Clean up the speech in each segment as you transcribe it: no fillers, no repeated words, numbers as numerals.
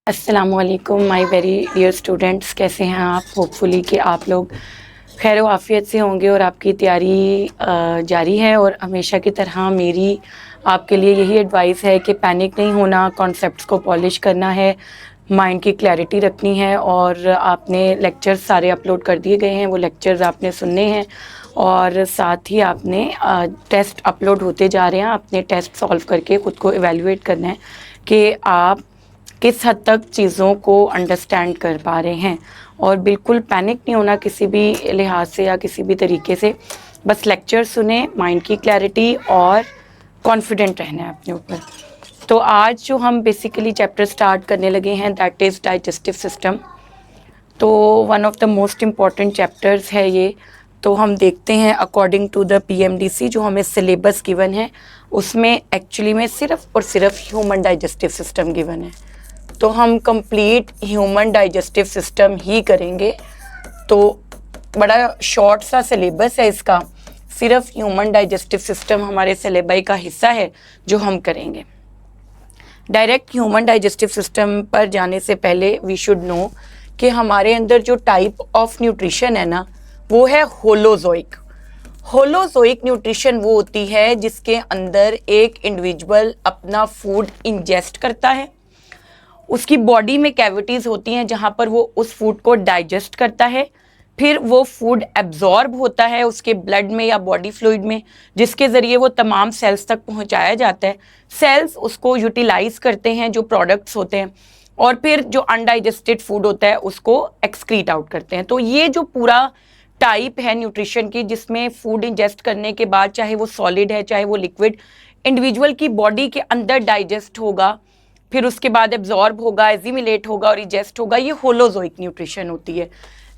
अस्सलामुअलैकुम my very dear students, कैसे हैं आप? होपफुली कि आप लोग खैर आफियत से होंगे और आपकी तैयारी जारी है। और हमेशा की तरह मेरी आपके लिए यही एडवाइस है कि पैनिक नहीं होना, कॉन्सेप्ट्स को पॉलिश करना है, माइंड की क्लैरिटी रखनी है। और आपने लेक्चर्स सारे अपलोड कर दिए गए हैं, वो लेक्चर्स आपने सुनने हैं और साथ ही आपने टेस्ट अपलोड होते जा रहे हैं। आपने टेस्ट सॉल्व करके ख़ुद को इवेलुएट करना है कि आप किस हद तक चीज़ों को अंडरस्टैंड कर पा रहे हैं। और बिल्कुल पैनिक नहीं होना किसी भी लिहाज से या किसी भी तरीके से। बस लेक्चर सुने, माइंड की क्लैरिटी और कॉन्फिडेंट रहना है अपने ऊपर। तो आज जो हम बेसिकली चैप्टर स्टार्ट करने लगे हैं दैट इज़ डाइजेस्टिव सिस्टम। तो one of the most important chapters है ये। तो हम देखते हैं अकॉर्डिंग टू द पीएमडीसी जो हमें सिलेबस गिवन है उसमें एक्चुअली में सिर्फ और सिर्फ ह्यूमन डाइजेस्टिव सिस्टम गिवन है। तो हम कंप्लीट ह्यूमन डाइजेस्टिव सिस्टम ही करेंगे। तो बड़ा शॉर्ट सा सिलेबस है इसका, सिर्फ ह्यूमन डाइजेस्टिव सिस्टम हमारे सिलेबस का हिस्सा है जो हम करेंगे। डायरेक्ट ह्यूमन डाइजेस्टिव सिस्टम पर जाने से पहले वी शुड नो कि हमारे अंदर जो टाइप ऑफ न्यूट्रिशन है ना वो है होलोजोइक। होलोजोइक न्यूट्रिशन वो होती है जिसके अंदर एक इंडिविजुअल अपना फूड इंजेस्ट करता है, उसकी बॉडी में कैविटीज़ होती हैं जहाँ पर वो उस फूड को डाइजेस्ट करता है, फिर वो फूड एब्जॉर्ब होता है उसके ब्लड में या बॉडी फ्लूइड में, जिसके ज़रिए वो तमाम सेल्स तक पहुँचाया जाता है। सेल्स उसको यूटिलाइज करते हैं जो प्रोडक्ट्स होते हैं, और फिर जो अनडाइजेस्टेड फूड होता है उसको एक्सक्रीट आउट करते हैं। तो ये जो पूरा टाइप है न्यूट्रिशन की, जिसमें फूड इंजेस्ट करने के बाद चाहे वो सॉलिड है चाहे वो लिक्विड, इंडिविजुअल की बॉडी के अंदर डाइजेस्ट होगा, फिर उसके बाद एब्जॉर्ब होगा, एजिमिलेट होगा और इजेस्ट होगा। ये होलोजोइक न्यूट्रिशन होती है।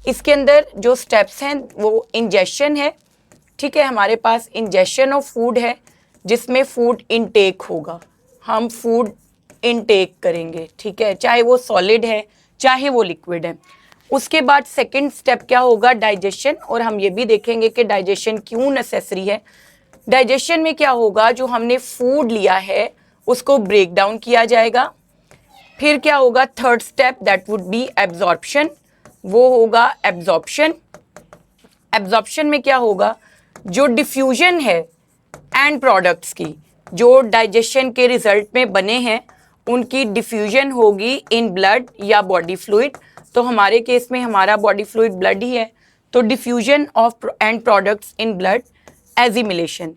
इसके अंदर जो स्टेप्स हैं वो इंजेशन है, ठीक है। हमारे पास इंजेशन ऑफ फूड है जिसमें फूड इनटेक होगा, हम फूड इनटेक करेंगे, ठीक है, चाहे वो सॉलिड है चाहे वो लिक्विड है। उसके बाद सेकंड स्टेप क्या होगा? डाइजेशन। और हम ये भी देखेंगे कि डाइजेशन क्यों नेसेसरी है। डाइजेशन में क्या होगा? जो हमने फूड लिया है उसको ब्रेक डाउन किया जाएगा। फिर क्या होगा? Third step that would be absorption, वो होगा एब्जॉर्प्शन। एब्जॉर्प्शन में क्या होगा? जो डिफ्यूजन है एंड प्रोडक्ट्स की, जो डाइजेशन के रिजल्ट में बने हैं, उनकी डिफ्यूजन होगी इन ब्लड या बॉडी फ्लूइड। तो हमारे केस में हमारा बॉडी फ्लूइड ब्लड ही है, तो diffusion of end products in blood. Assimilation,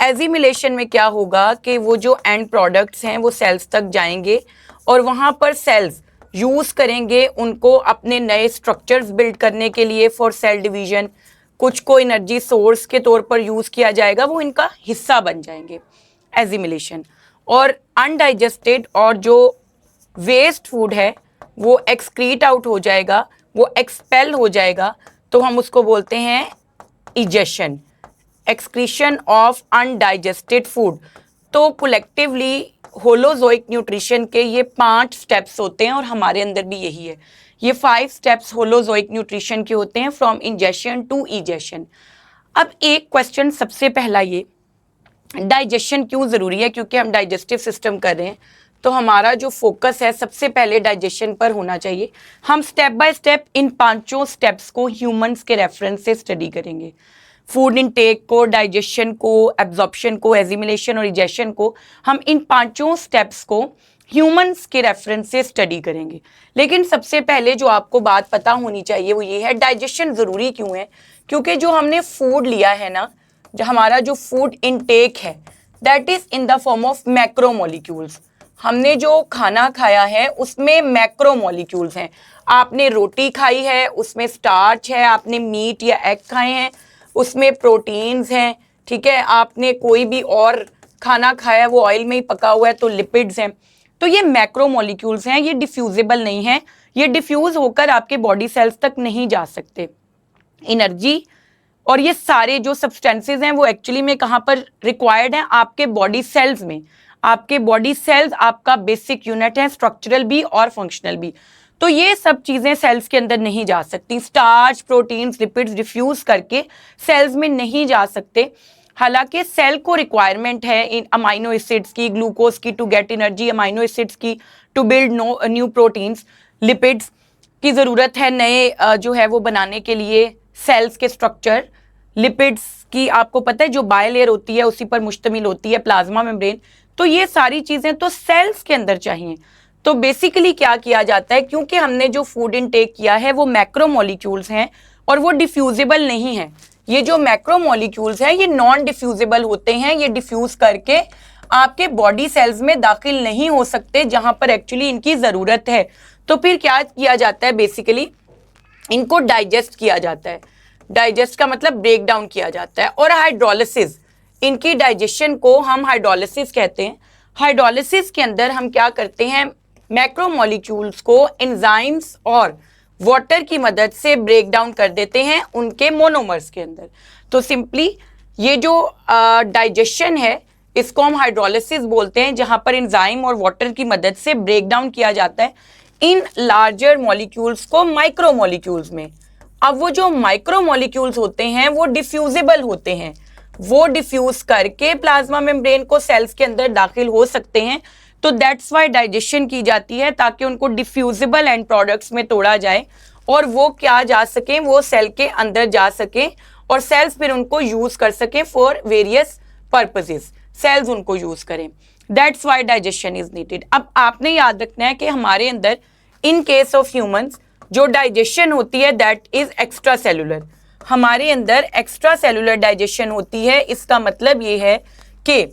assimilation में क्या होगा कि वो जो एंड प्रोडक्ट्स हैं वो सेल्स तक जाएंगे और वहाँ पर सेल्स यूज़ करेंगे उनको अपने नए स्ट्रक्चर्स बिल्ड करने के लिए फॉर सेल डिवीजन। कुछ को एनर्जी सोर्स के तौर पर यूज़ किया जाएगा, वो इनका हिस्सा बन जाएंगे, एजिमिलेशन। और अनडाइजेस्टेड और जो वेस्ट फूड है वो एक्सक्रीट आउट हो जाएगा, वो एक्सपेल हो जाएगा, तो हम उसको बोलते हैं egestion, excretion of undigested food. तो कलेक्टिवली होलोजोइक न्यूट्रिशन के ये 5 स्टेप्स होते हैं और हमारे अंदर भी यही है। ये 5 स्टेप्स होलोजोइक न्यूट्रिशन के होते हैं फ्रॉम इंजेशन टू इजेशन। अब एक क्वेश्चन सबसे पहला, ये डाइजेशन क्यों ज़रूरी है? क्योंकि हम डाइजेस्टिव सिस्टम कर रहे हैं तो हमारा जो फोकस है सबसे पहले डाइजेशन पर होना चाहिए। हम step by step in 5 steps को ह्यूमंस के रेफरेंस से स्टडी करेंगे। फूड इनटेक को, डाइजेशन को, एब्जॉर्प्शन को, एजिमिलेशन और इजेशन को, हम इन 5 स्टेप्स को ह्यूमंस के रेफरेंस से स्टडी करेंगे। लेकिन सबसे पहले जो आपको बात पता होनी चाहिए वो ये है, डाइजेशन ज़रूरी क्यों है? क्योंकि जो हमने फूड लिया है ना, जो हमारा जो फूड इनटेक है that is in the form of macromolecules. हमने जो खाना खाया है उसमें मैक्रोमोलिक्यूल्स हैं। आपने रोटी खाई है उसमें स्टार्च है, आपने मीट या एग खाए हैं उसमें प्रोटीन्स हैं, ठीक है, आपने कोई भी और खाना खाया वो ऑयल में ही पका हुआ है तो लिपिड्स हैं। तो ये मैक्रोमोलिक्यूल्स हैं, ये डिफ्यूजेबल नहीं है, ये डिफ्यूज होकर आपके बॉडी सेल्स तक नहीं जा सकते। एनर्जी और ये सारे जो सब्सटेंसेज हैं वो एक्चुअली में कहाँ पर रिक्वायर्ड हैं? आपके बॉडी सेल्स में। आपके बॉडी सेल्स आपका बेसिक यूनिट है, स्ट्रक्चरल भी और फंक्शनल भी। तो ये सब चीज़ें सेल्स के अंदर नहीं जा सकती। स्टार्च, प्रोटीन्स, लिपिड्स डिफ्यूज करके सेल्स में नहीं जा सकते। हालांकि सेल को रिक्वायरमेंट है इन अमाइनो एसिड्स की, ग्लूकोज की to get energy, amino acids की to build new proteins, lipids की ज़रूरत है नए जो है वो बनाने के लिए सेल्स के स्ट्रक्चर, लिपिड्स की आपको पता है जो बायलेयर होती है उसी पर मुश्तमिल होती है प्लाज्मा मेम्ब्रेन। तो ये सारी चीज़ें तो सेल्स के अंदर चाहिए। तो बेसिकली क्या किया जाता है, क्योंकि हमने जो फूड इनटेक किया है वो मैक्रोमोलिक्यूल्स हैं और वो डिफ्यूजिबल नहीं है। ये जो मैक्रोमोलिक्यूल्स हैं ये नॉन डिफ्यूजिबल होते हैं, ये डिफ्यूज करके आपके बॉडी सेल्स में दाखिल नहीं हो सकते जहां पर एक्चुअली इनकी ज़रूरत है। तो फिर क्या किया जाता है, बेसिकली इनको डाइजेस्ट किया जाता है। डाइजेस्ट का मतलब ब्रेक डाउन किया जाता है। और हाइड्रोलिसिस, इनकी डाइजेशन को हम हाइड्रोलिसिस कहते हैं। हाइड्रोलिसिस के अंदर हम क्या करते हैं, मैक्रोमोलिक्यूल्स को एंजाइम्स और वाटर की मदद से ब्रेक डाउन कर देते हैं उनके मोनोमर्स के अंदर। तो सिंपली ये जो डाइजेशन है इसको हम हाइड्रोलिसिस बोलते हैं, जहां पर एंजाइम और वाटर की मदद से ब्रेक डाउन किया जाता है इन लार्जर मॉलिक्यूल्स को माइक्रोमोलिक्यूल्स में। अब वो जो माइक्रोमोलिक्यूल्स होते हैं वो डिफ्यूजिबल होते हैं, वो डिफ्यूज करके प्लाज्मा मेम्ब्रेन को सेल्स के अंदर दाखिल हो सकते हैं। तो दैट्स वाई डाइजेशन की जाती है, ताकि उनको डिफ्यूजिबल एंड प्रोडक्ट्स में तोड़ा जाए और वो क्या जा सकें, वो सेल के अंदर जा सकें और सेल्स फिर उनको यूज कर सकें फॉर वेरियस पर्पसेस, सेल्स उनको यूज करें। That's why digestion is needed. अब आपने याद रखना है कि हमारे अंदर इन केस ऑफ ह्यूमंस जो डाइजेशन होती है दैट इज एक्स्ट्रा सेलुलर। हमारे अंदर एक्स्ट्रा सेलुलर डाइजेशन होती है। इसका मतलब ये है कि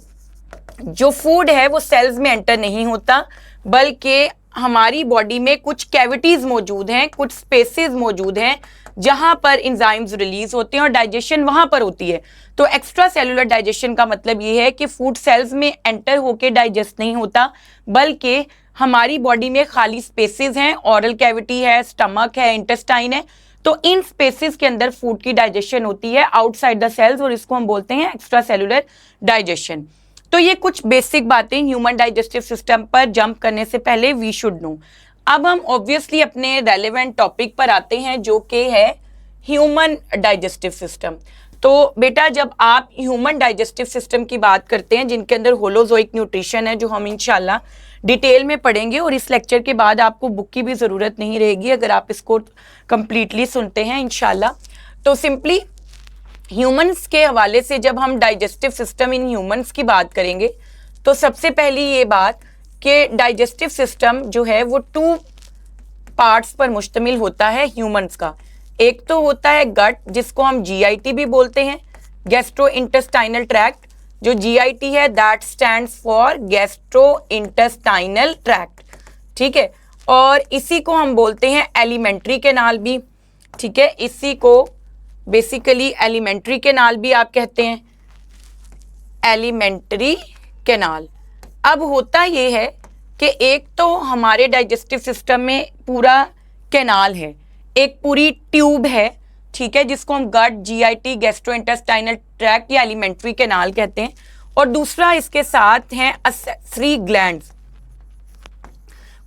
जो फूड है वो सेल्स में एंटर नहीं होता, बल्कि हमारी बॉडी में कुछ कैविटीज मौजूद हैं, कुछ स्पेसेस मौजूद हैं जहां पर एंजाइम्स रिलीज होते हैं और डाइजेशन वहां पर होती है। तो एक्स्ट्रा सेलुलर डाइजेशन का मतलब ये है कि फूड सेल्स में एंटर होके डाइजेस्ट नहीं होता, बल्कि हमारी बॉडी में खाली स्पेसेस हैं, ऑरल कैविटी है, स्टमक है, इंटेस्टाइन है। तो इन स्पेसेस के अंदर फूड की डाइजेशन होती है आउटसाइड द सेल्स और इसको हम बोलते हैं एक्स्ट्रा सेलुलर डाइजेशन। तो ये कुछ बेसिक बातें ह्यूमन डाइजेस्टिव सिस्टम पर जंप करने से पहले वी शुड नो। अब हम ऑब्वियसली अपने रेलेवेंट टॉपिक पर आते हैं जो कि है ह्यूमन डाइजेस्टिव सिस्टम। तो बेटा जब आप ह्यूमन डाइजेस्टिव सिस्टम की बात करते हैं जिनके अंदर होलोजोइक न्यूट्रिशन है, जो हम इंशाल्लाह डिटेल में पढ़ेंगे और इस लेक्चर के बाद आपको बुक की भी ज़रूरत नहीं रहेगी अगर आप इसको कंप्लीटली सुनते हैं इंशाल्लाह। तो सिंपली ह्यूमंस के हवाले से जब हम डाइजेस्टिव सिस्टम इन ह्यूमंस की बात करेंगे तो सबसे पहली ये बात कि डाइजेस्टिव सिस्टम जो है वो 2 पार्ट्स पर मुश्तमिल होता है ह्यूमंस का। एक तो होता है गट, जिसको हम GIT भी बोलते हैं, गैस्ट्रो इंटेस्टाइनल ट्रैक्ट। जो GIT है that stands for gastro intestinal tract, ठीक है। और इसी को हम बोलते हैं एलिमेंट्री कैनाल भी, ठीक है। इसी को बेसिकली एलिमेंट्री कैनाल भी आप कहते हैं, एलिमेंट्री कैनाल। अब होता ये है कि एक तो हमारे डाइजेस्टिव सिस्टम में पूरा कैनाल है, एक पूरी ट्यूब है, ठीक है, जिसको हम गट, GIT, गैस्ट्रोइंटेस्टाइनल ट्रैक्ट या एलिमेंट्री कैनाल कहते हैं। और दूसरा इसके साथ हैं असेसरी ग्लैंड्स।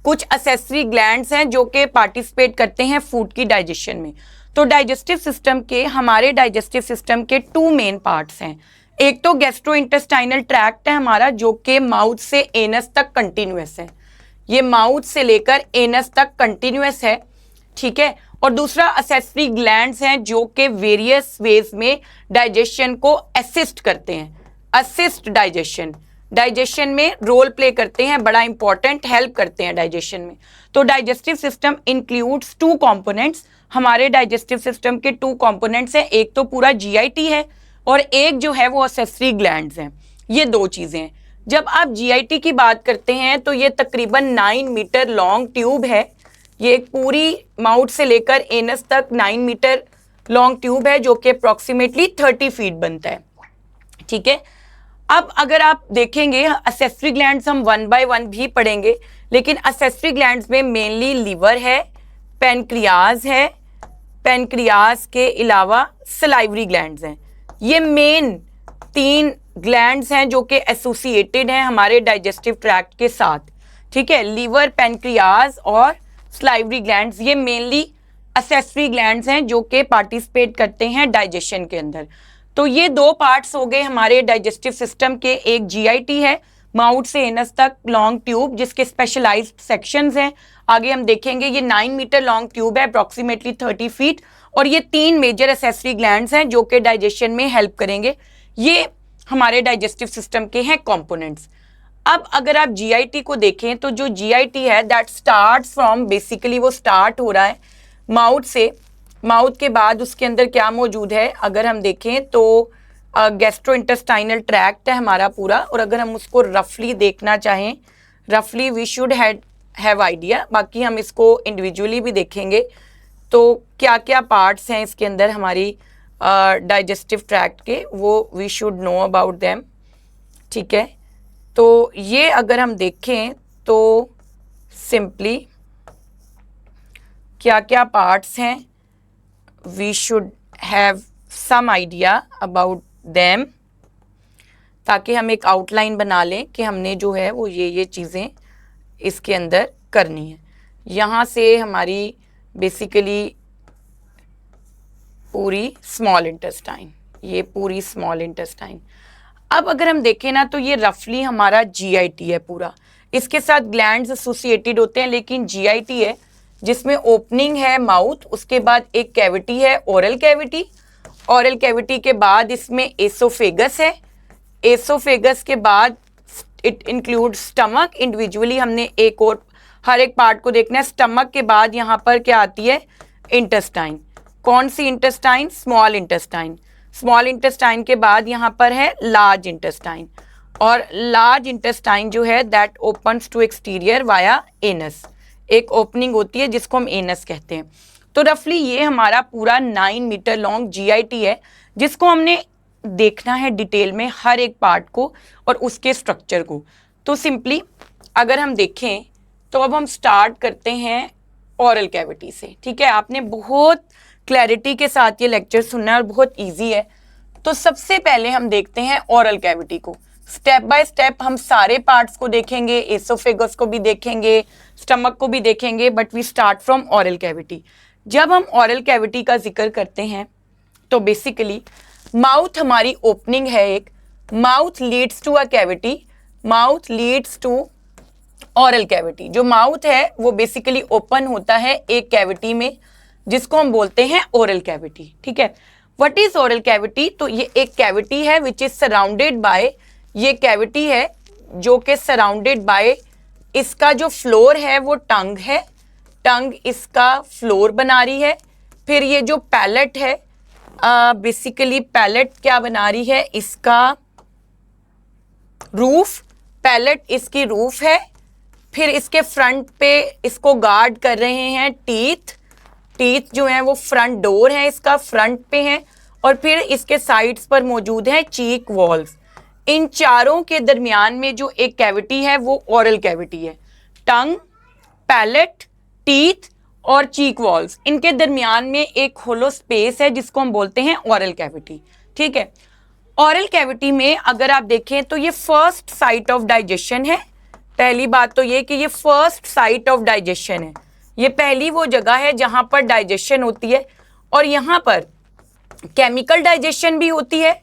कुछ असेसरी ग्लैंड्स हैं जो कि पार्टिसिपेट करते हैं फूड की डाइजेशन में। तो डाइजेस्टिव सिस्टम के, हमारे डाइजेस्टिव सिस्टम के 2 मेन पार्ट्स हैं। एक तो गैस्ट्रोइंटेस्टाइनल ट्रैक्ट है हमारा, जो कि माउथ से एनस तक कंटिन्यूअस है, ये माउथ से लेकर एनस तक कंटिन्यूअस है, ठीक है। और दूसरा असेसरी ग्लैंड्स हैं जो कि वेरियस वेज में डाइजेशन को असिस्ट करते हैं, असिस्ट डाइजेशन में रोल प्ले करते हैं, बड़ा इंपॉर्टेंट हेल्प करते हैं डाइजेशन में। तो डाइजेस्टिव सिस्टम इंक्लूड्स 2 कंपोनेंट्स। हमारे डाइजेस्टिव सिस्टम के 2 कंपोनेंट्स हैं, एक तो पूरा GIT है और एक जो है वो असेसरी ग्लैंड्स हैं। ये 2 चीज़ें हैं। जब आप GIT की बात करते हैं तो ये तकरीबन 9 मीटर लॉन्ग ट्यूब है, ये एक पूरी माउथ से लेकर एनस तक 9 मीटर लॉन्ग ट्यूब है जो कि अप्रॉक्सीमेटली 30 फीट बनता है, ठीक है। अब अगर आप देखेंगे असेसरी ग्लैंड्स हम 1 बाय 1 भी पढ़ेंगे, लेकिन असेसरी ग्लैंड्स में मेनली लीवर है, पेनक्रियाज है, पेनक्रियाज के अलावा सलाइवरी ग्लैंड्स हैं। ये मेन 3 ग्लैंड्स हैं जो कि एसोसिएटेड हैं हमारे डाइजेस्टिव ट्रैक्ट के साथ, ठीक है। लीवर, पेनक्रियाज और सलाइवरी ग्लैंड्स ये मेनली असेसरी ग्लैंड्स हैं जो कि पार्टिसिपेट करते हैं डाइजेशन के अंदर। तो ये दो पार्ट्स हो गए हमारे डाइजेस्टिव सिस्टम के। एक जीआईटी है, माउथ से एनस तक लॉन्ग ट्यूब, जिसके स्पेशलाइज्ड सेक्शंस हैं। आगे हम देखेंगे ये 9 मीटर लॉन्ग ट्यूब है, अप्रॉक्सीमेटली 30 फीट, और ये 3 मेजर एसेसरी ग्लैंड्स हैं जो कि डाइजेशन में हेल्प करेंगे। ये हमारे डाइजेस्टिव सिस्टम के हैं कंपोनेंट्स। अब अगर आप जीआईटी को देखें तो जो जीआईटी है दैट स्टार्ट फ्रॉम, बेसिकली वो स्टार्ट हो रहा है माउथ से। माउथ के बाद उसके अंदर क्या मौजूद है, अगर हम देखें तो गैस्ट्रोइंटेस्टाइनल ट्रैक्ट है हमारा पूरा। और अगर हम उसको रफली देखना चाहें, रफली वी शुड हैव आइडिया, बाकी हम इसको इंडिविजुअली भी देखेंगे तो क्या क्या पार्ट्स हैं इसके अंदर हमारी डाइजेस्टिव ट्रैक्ट के, वो we should know about them. ठीक है, तो ये अगर हम देखें तो सिंपली क्या क्या पार्ट्स हैं, we should have some idea about them, ताकि हम एक आउटलाइन बना लें कि हमने जो है वो ये चीज़ें इसके अंदर करनी है। यहाँ से हमारी बेसिकली पूरी स्मॉल इंटेस्टाइन, ये पूरी स्मॉल इंटेस्टाइन। अब अगर हम देखें ना तो ये रफली हमारा जीआईटी है पूरा, इसके साथ ग्लैंड्स एसोसिएटेड होते हैं, लेकिन जीआईटी है जिसमें ओपनिंग है माउथ, उसके बाद एक कैविटी है ओरल कैविटी, ओरल कैविटी के बाद इसमें एसोफेगस है, एसोफेगस के बाद इट इंक्लूड स्टमक। इंडिविजुअली हमने एक और हर एक पार्ट को देखना है। स्टमक के बाद यहाँ पर क्या आती है, इंटेस्टाइन। कौन सी intestine, small intestine. Small intestine के बाद यहाँ पर है लार्ज इंटेस्टाइन, और लार्ज इंटेस्टाइन जो है that opens to exterior via anus, एक ओपनिंग होती है जिसको हम एनस कहते हैं। तो रफली ये हमारा पूरा 9 मीटर लॉन्ग जीआईटी है, जिसको हमने देखना है डिटेल में हर एक पार्ट को और उसके स्ट्रक्चर को। तो सिंपली अगर हम देखें तो अब हम स्टार्ट करते हैं ओरल कैविटी से। ठीक है, आपने बहुत क्लैरिटी के साथ ये लेक्चर सुनना है और बहुत इजी है। तो सबसे पहले हम देखते हैं ओरल कैविटी को, स्टेप बाय स्टेप हम सारे पार्ट्स को देखेंगे, एसोफेगस को भी देखेंगे, स्टमक को भी देखेंगे, but we start from oral cavity. जब हम ओरल कैविटी का जिक्र करते हैं तो बेसिकली माउथ हमारी ओपनिंग है एक, mouth leads to a cavity, mouth leads to oral cavity. जो माउथ है वो बेसिकली ओपन होता है एक कैविटी में, जिसको हम बोलते हैं ओरल कैविटी। ठीक है, व्हाट इज ओरल कैविटी, तो ये एक कैविटी है विच इज सराउंडेड बाय, ये कैविटी है जो कि सराउंडेड बाय, इसका जो फ्लोर है वो टंग है, टंग इसका फ्लोर बना रही है। फिर ये जो पैलेट है, बेसिकली पैलेट क्या बना रही है, इसका रूफ, पैलेट इसकी रूफ है। फिर इसके फ्रंट पे इसको गार्ड कर रहे हैं टीथ, टीथ जो है वो फ्रंट डोर है इसका, फ्रंट पे है। और फिर इसके साइड्स पर मौजूद है चीक वॉल्स। इन चारों के दरमियान में जो एक कैविटी है वो ओरल कैविटी है। टंग, पैलेट, टीथ और चीक वॉल्स, इनके दरमियान में एक होलो स्पेस है जिसको हम बोलते हैं ओरल कैविटी। ठीक है, ओरल कैविटी में अगर आप देखें तो ये फर्स्ट साइट ऑफ डाइजेशन है। पहली बात तो ये कि ये फर्स्ट साइट ऑफ डाइजेशन है, ये पहली वो जगह है जहां पर डाइजेशन होती है। और यहाँ पर केमिकल डाइजेशन भी होती है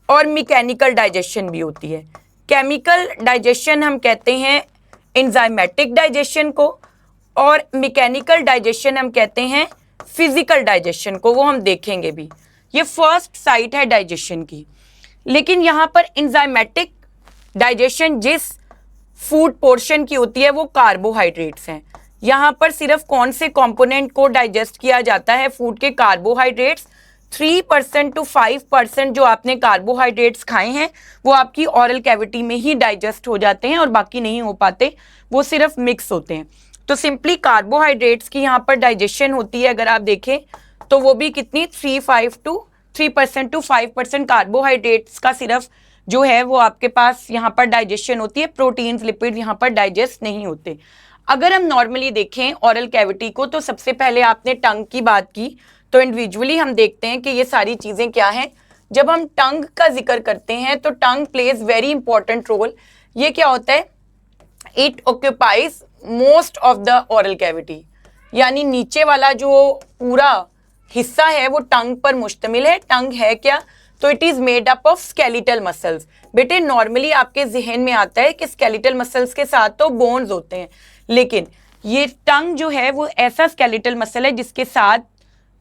और मैकेनिकल डाइजेशन भी होती है। केमिकल डाइजेशन हम कहते हैं एंजाइमेटिक डाइजेशन को, और मैकेनिकल डाइजेशन हम कहते हैं फिजिकल डाइजेशन को, वो हम देखेंगे भी। ये फर्स्ट साइट है डाइजेशन की। लेकिन यहाँ पर एंजाइमेटिक डाइजेशन जिस फूड पोर्शन की होती है वो कार्बोहाइड्रेट्स हैं। यहाँ पर सिर्फ कौन से कंपोनेंट को डाइजेस्ट किया जाता है, फूड के कार्बोहाइड्रेट्स। 3% to 5% जो आपने कार्बोहाइड्रेट्स खाए हैं वो आपकी ओरल कैविटी में ही डाइजेस्ट हो जाते हैं और बाकी नहीं हो पाते, वो सिर्फ मिक्स होते हैं। तो सिंपली कार्बोहाइड्रेट्स की यहाँ पर डाइजेशन होती है, अगर आप देखें तो वो भी कितनी 3% to 5% कार्बोहाइड्रेट्स का सिर्फ जो है वो आपके पास यहाँ पर डाइजेशन होती है। प्रोटीन्स, लिपिड यहाँ पर डाइजेस्ट नहीं होते। अगर हम नॉर्मली देखें ओरल कैविटी को तो सबसे पहले आपने टंग की बात की, तो इंडिविजुअली हम देखते हैं कि ये सारी चीज़ें क्या हैं। जब हम टंग का जिक्र करते हैं तो टंग प्लेज वेरी इंपॉर्टेंट रोल। ये क्या होता है, it occupies most of the oral cavity, यानी नीचे वाला जो पूरा हिस्सा है वो टंग पर मुश्तमिल है। टंग है क्या, तो it is made up of skeletal muscles. बेटे नॉर्मली आपके जहन में आता है कि स्केलेटल मसल्स के साथ तो बोन्स होते हैं, लेकिन ये टंग जो है वो ऐसा स्केलेटल मसल है जिसके साथ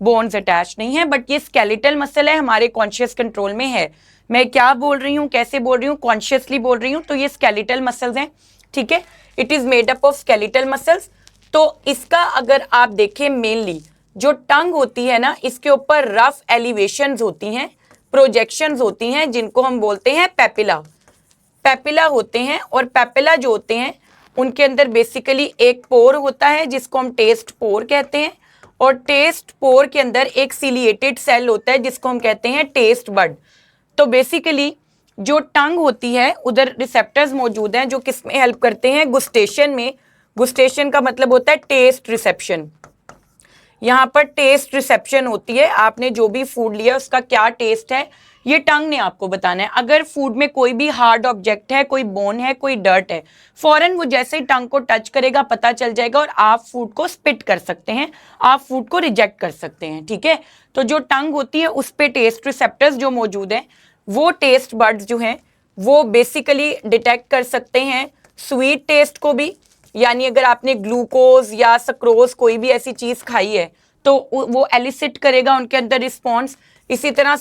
बोन्स अटैच नहीं है, बट ये स्केलेटल मसल है, हमारे कॉन्शियस कंट्रोल में है। मैं क्या बोल रही हूँ, कैसे बोल रही हूँ, कॉन्शियसली बोल रही हूँ, तो ये स्केलेटल मसल्स हैं, ठीक है। It is made up of skeletal muscles. तो इसका अगर आप देखें मेनली जो टंग होती है ना, इसके ऊपर रफ एलिवेशंस होती हैं, प्रोजेक्शंस होती हैं, जिनको हम बोलते हैं पेपिला। पेपिला होते हैं, और पेपिला जो होते हैं उनके अंदर बेसिकली एक पोर होता है जिसको हम टेस्ट पोर कहते हैं, और टेस्ट पोर के अंदर एक सिलिएटेड सेल होता है जिसको हम कहते हैं टेस्ट बड। तो बेसिकली जो टंग होती है उधर रिसेप्टर्स मौजूद हैं जो किस में हेल्प करते हैं, गुस्टेशन में। गुस्टेशन का मतलब होता है टेस्ट रिसेप्शन। यहाँ पर टेस्ट रिसेप्शन होती है, आपने जो भी फूड लिया उसका क्या टेस्ट है ये टंग ने आपको बताना है। अगर फूड में कोई भी हार्ड ऑब्जेक्ट है, कोई बोन है, कोई डर्ट है, फौरन वो जैसे ही टंग को टच करेगा पता चल जाएगा, और आप फूड को स्पिट कर सकते हैं, आप फूड को रिजेक्ट कर सकते हैं, ठीक है। तो जो टंग होती है उस पे टेस्ट रिसेप्टर्स जो मौजूद हैं, वो टेस्ट बड्स जो हैं वो बेसिकली डिटेक्ट कर सकते हैं स्वीट टेस्ट को भी, यानी अगर आपने ग्लूकोज या सक्रोज कोई भी ऐसी चीज खाई है तो वो एलिसिट करेगा उनके अंदर रिस्पॉन्स। इसी तरह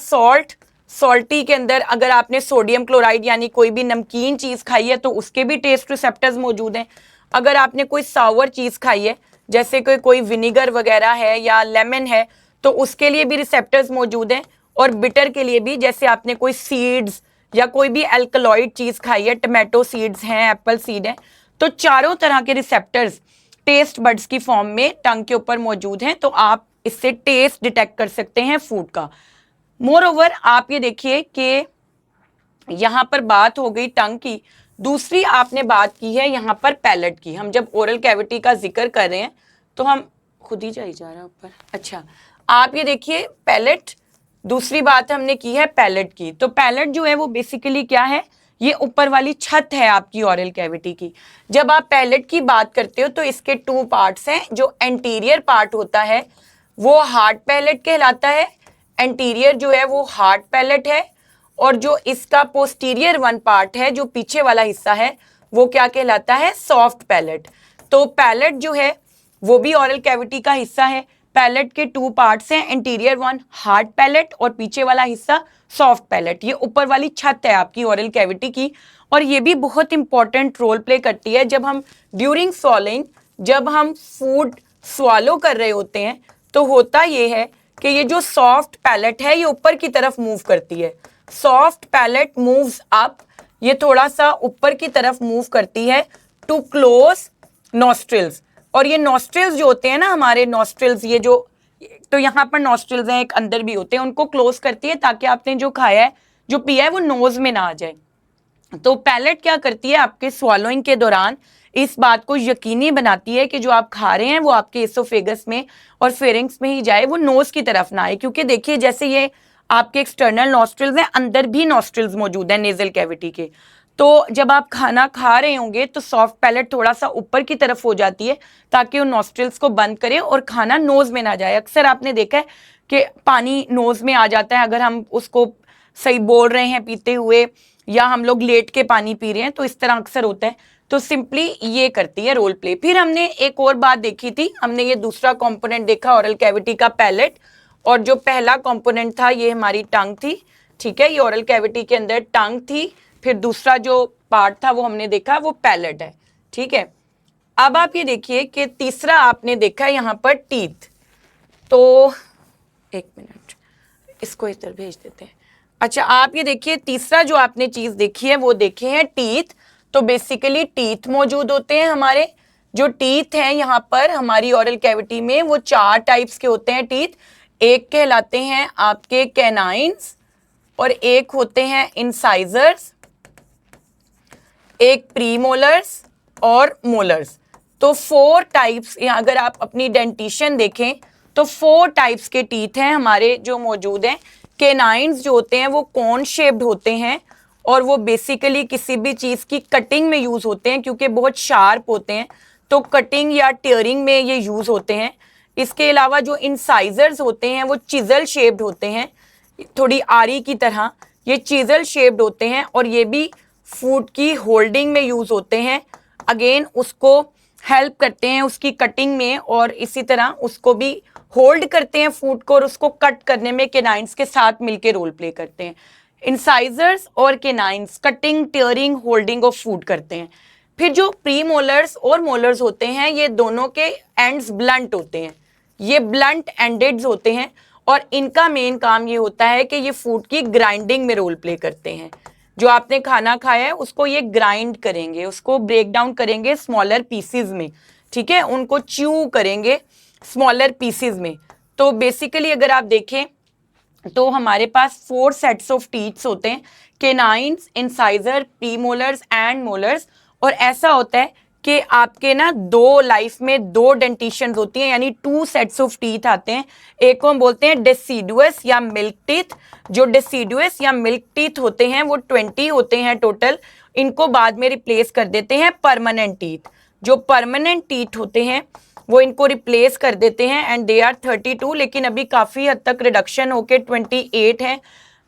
सॉल्टी के अंदर अगर आपने सोडियम क्लोराइड यानी कोई भी नमकीन चीज खाई है तो उसके भी टेस्ट रिसेप्टर्स मौजूद हैं। अगर आपने कोई सावर चीज खाई है जैसे कोई विनीगर वगैरह है या लेमन है तो उसके लिए भी रिसेप्टर्स मौजूद हैं, और बिटर के लिए भी, जैसे आपने कोई सीड्स या कोई भी एल्कलॉइड चीज खाई है, टमाटो सीड्स हैं, एप्पल सीड है, तो चारों तरह के रिसेप्टर्स टेस्ट बड्स की फॉर्म में टंग के ऊपर मौजूद हैं, तो आप इससे टेस्ट डिटेक्ट कर सकते हैं फूड का। मोर ओवर आप ये देखिए कि यहाँ पर बात हो गई टंग की, दूसरी आपने बात की है यहाँ पर पैलेट की। हम जब ओरल कैविटी का जिक्र कर रहे हैं तो हम खुद ही जा रहा है ऊपर, अच्छा आप ये देखिए पैलेट, दूसरी बात हमने की है पैलेट की। तो पैलेट जो है वो बेसिकली क्या है, ये ऊपर वाली छत है आपकी ओरल कैविटी की। जब आप पैलेट की बात करते हो तो इसके टू पार्ट्स हैं। जो एंटीरियर पार्ट होता है वो हार्ड पैलेट कहलाता है, एंटीरियर जो है वो हार्ड पैलेट है, और जो इसका पोस्टीरियर वन पार्ट है जो पीछे वाला हिस्सा है वो क्या कहलाता है, सॉफ्ट पैलेट। तो पैलेट जो है वो भी ओरल कैविटी का हिस्सा है। पैलेट के टू पार्ट्स हैं, इंटीरियर वन हार्ड पैलेट और पीछे वाला हिस्सा सॉफ्ट पैलेट। ये ऊपर वाली छत है आपकी ओरल कैविटी की, और ये भी बहुत इंपॉर्टेंट रोल प्ले करती है जब हम ड्यूरिंग स्वॉलिंग, जब हम फूड स्वॉलो कर रहे होते हैं तो होता ये है कि ये जो सॉफ्ट पैलेट है ये ऊपर की तरफ मूव करती है। सॉफ्ट पैलेट मूव्स अप, ये थोड़ा सा ऊपर की तरफ मूव करती है टू क्लोज नॉस्ट्रिल्स। और ये नॉस्ट्रिल्स जो होते हैं ना हमारे नॉस्ट्रिल्स, ये जो, तो यहाँ पर नॉस्ट्रिल्स हैं, एक अंदर भी होते हैं, उनको क्लोज करती है ताकि आपने जो खाया है, जो पिया है, वो नोज में ना आ जाए। तो पैलेट क्या करती है, आपके स्वॉलोइंग के दौरान इस बात को यकीनी बनाती है कि जो आप खा रहे हैं वो आपके एसोफेगस में और फेरिंग्स में ही जाए, वो नोज की तरफ ना आए। क्योंकि देखिए जैसे ये आपके एक्सटर्नल नॉस्ट्रिल्स हैं, अंदर भी नॉस्ट्रिल्स मौजूद हैं नेजल कैविटी के। तो जब आप खाना खा रहे होंगे तो सॉफ्ट पैलेट थोड़ा सा ऊपर की तरफ हो जाती है ताकि उन नॉस्ट्रिल्स को बंद करे और खाना नोज में ना जाए। अक्सर आपने देखा है कि पानी नोज में आ जाता है अगर हम उसको सही बोल रहे हैं पीते हुए, या हम लोग लेट के पानी पी रहे हैं, तो इस तरह अक्सर होता है। तो सिंपली ये करती है रोल प्ले। फिर हमने एक और बात देखी थी, हमने ये दूसरा कंपोनेंट देखा ओरल कैविटी का पैलेट, और जो पहला कंपोनेंट था ये हमारी टंग थी, ठीक है, ये ओरल कैविटी के अंदर टंग थी। फिर दूसरा जो पार्ट था वो हमने देखा वो पैलेट है, ठीक है। अब आप ये देखिए कि तीसरा आपने देखा यहाँ पर टीथ। तो एक मिनट, इसको इधर भेज देते हैं। अच्छा आप ये देखिए तीसरा जो आपने चीज देखी है वो देखे हैं टीथ। तो बेसिकली टीथ मौजूद होते हैं हमारे। जो टीथ हैं यहाँ पर हमारी ओरल कैविटी में वो चार टाइप्स के होते हैं टीथ। एक कहलाते हैं आपके कैनाइन्स, और एक होते हैं इंसाइजर्स, एक प्रीमोलर्स और मोलर्स। तो 4 टाइप्स, यहाँ अगर आप अपनी डेंटिशन देखें तो 4 टाइप्स के टीथ हैं हमारे जो मौजूद हैं। कैनाइन्स जो होते हैं वो कॉन शेप्ड होते हैं, और वो बेसिकली किसी भी चीज़ की कटिंग में यूज़ होते हैं क्योंकि बहुत शार्प होते हैं, तो कटिंग या टेयरिंग में ये यूज़ होते हैं। इसके अलावा जो इंसाइजर्स होते हैं वो चिजल शेप्ड होते हैं। थोड़ी आरी की तरह, ये चीजल शेप्ड होते हैं और ये भी फूड की होल्डिंग में यूज होते हैं। अगेन उसको हेल्प करते हैं उसकी कटिंग में, और इसी तरह उसको भी होल्ड करते हैं फूड को, और उसको कट करने में केनाइन्स के साथ मिलकर रोल प्ले करते हैं। इंसाइजर्स और canines cutting, tearing, holding of food करते हैं। फिर जो प्री मोलर्स और मोलर्स होते हैं, ये दोनों के एंड्स ब्लंट होते हैं, ये ब्लंट एंडेड्स होते हैं, और इनका मेन काम ये होता है कि ये फूड की ग्राइंडिंग में रोल प्ले करते हैं। जो आपने खाना खाया है उसको ये ग्राइंड करेंगे, उसको ब्रेक डाउन करेंगे स्मॉलर पीसेस में, ठीक है, उनको च्यू करेंगे स्मॉलर पीसेस में। तो बेसिकली अगर आप देखें तो हमारे पास 4 सेट्स ऑफ टीथ्स होते हैं, केनाइन्स, इंसाइजर, प्रीमोलर्स एंड मोलर्स। और ऐसा होता है कि आपके ना दो लाइफ में 2 डेंटिशन होती हैं, यानी 2 सेट्स ऑफ टीथ आते हैं। एक को हम बोलते हैं डेसिडुअस या मिल्क टीथ। जो डेसिडुअस या मिल्क टीथ होते हैं वो 20 होते हैं टोटल, इनको बाद में रिप्लेस कर देते हैं परमानेंट टीथ। जो परमानेंट टीथ होते हैं वो इनको रिप्लेस कर देते हैं एंड दे आर 32, लेकिन अभी काफ़ी हद तक रिडक्शन होके 28 है।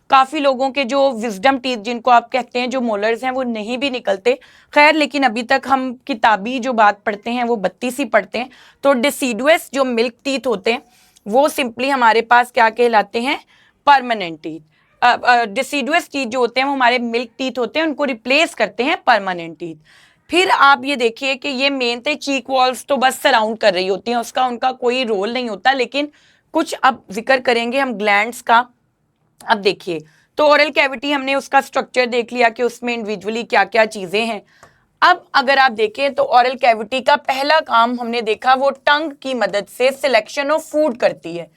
काफ़ी लोगों के जो विजडम टीथ जिनको आप कहते हैं, जो मोलर्स हैं, वो नहीं भी निकलते। खैर, लेकिन अभी तक हम किताबी जो बात पढ़ते हैं वो 32 ही पढ़ते हैं। तो डिसीडुअस जो मिल्क टीथ होते हैं वो सिंपली हमारे पास क्या कहलाते हैं, परमानेंट टीथ। डिसीडुअस टीथ जो होते हैं वो हमारे मिल्क टीथ होते हैं, उनको रिप्लेस करते हैं परमानेंट टीथ। फिर आप ये देखिए कि ये मेन थे चीक वॉल्स तो बस सराउंड कर रही होती हैं, उसका उनका कोई रोल नहीं होता। लेकिन कुछ अब जिक्र करेंगे हम ग्लैंड्स का। अब देखिए, तो ओरल कैविटी हमने उसका स्ट्रक्चर देख लिया कि उसमें इंडिविजुअली क्या क्या चीजें हैं। अब अगर आप देखें तो ओरल कैविटी का पहला काम हमने देखा वो टंग की मदद से सिलेक्शन ऑफ फूड करती है।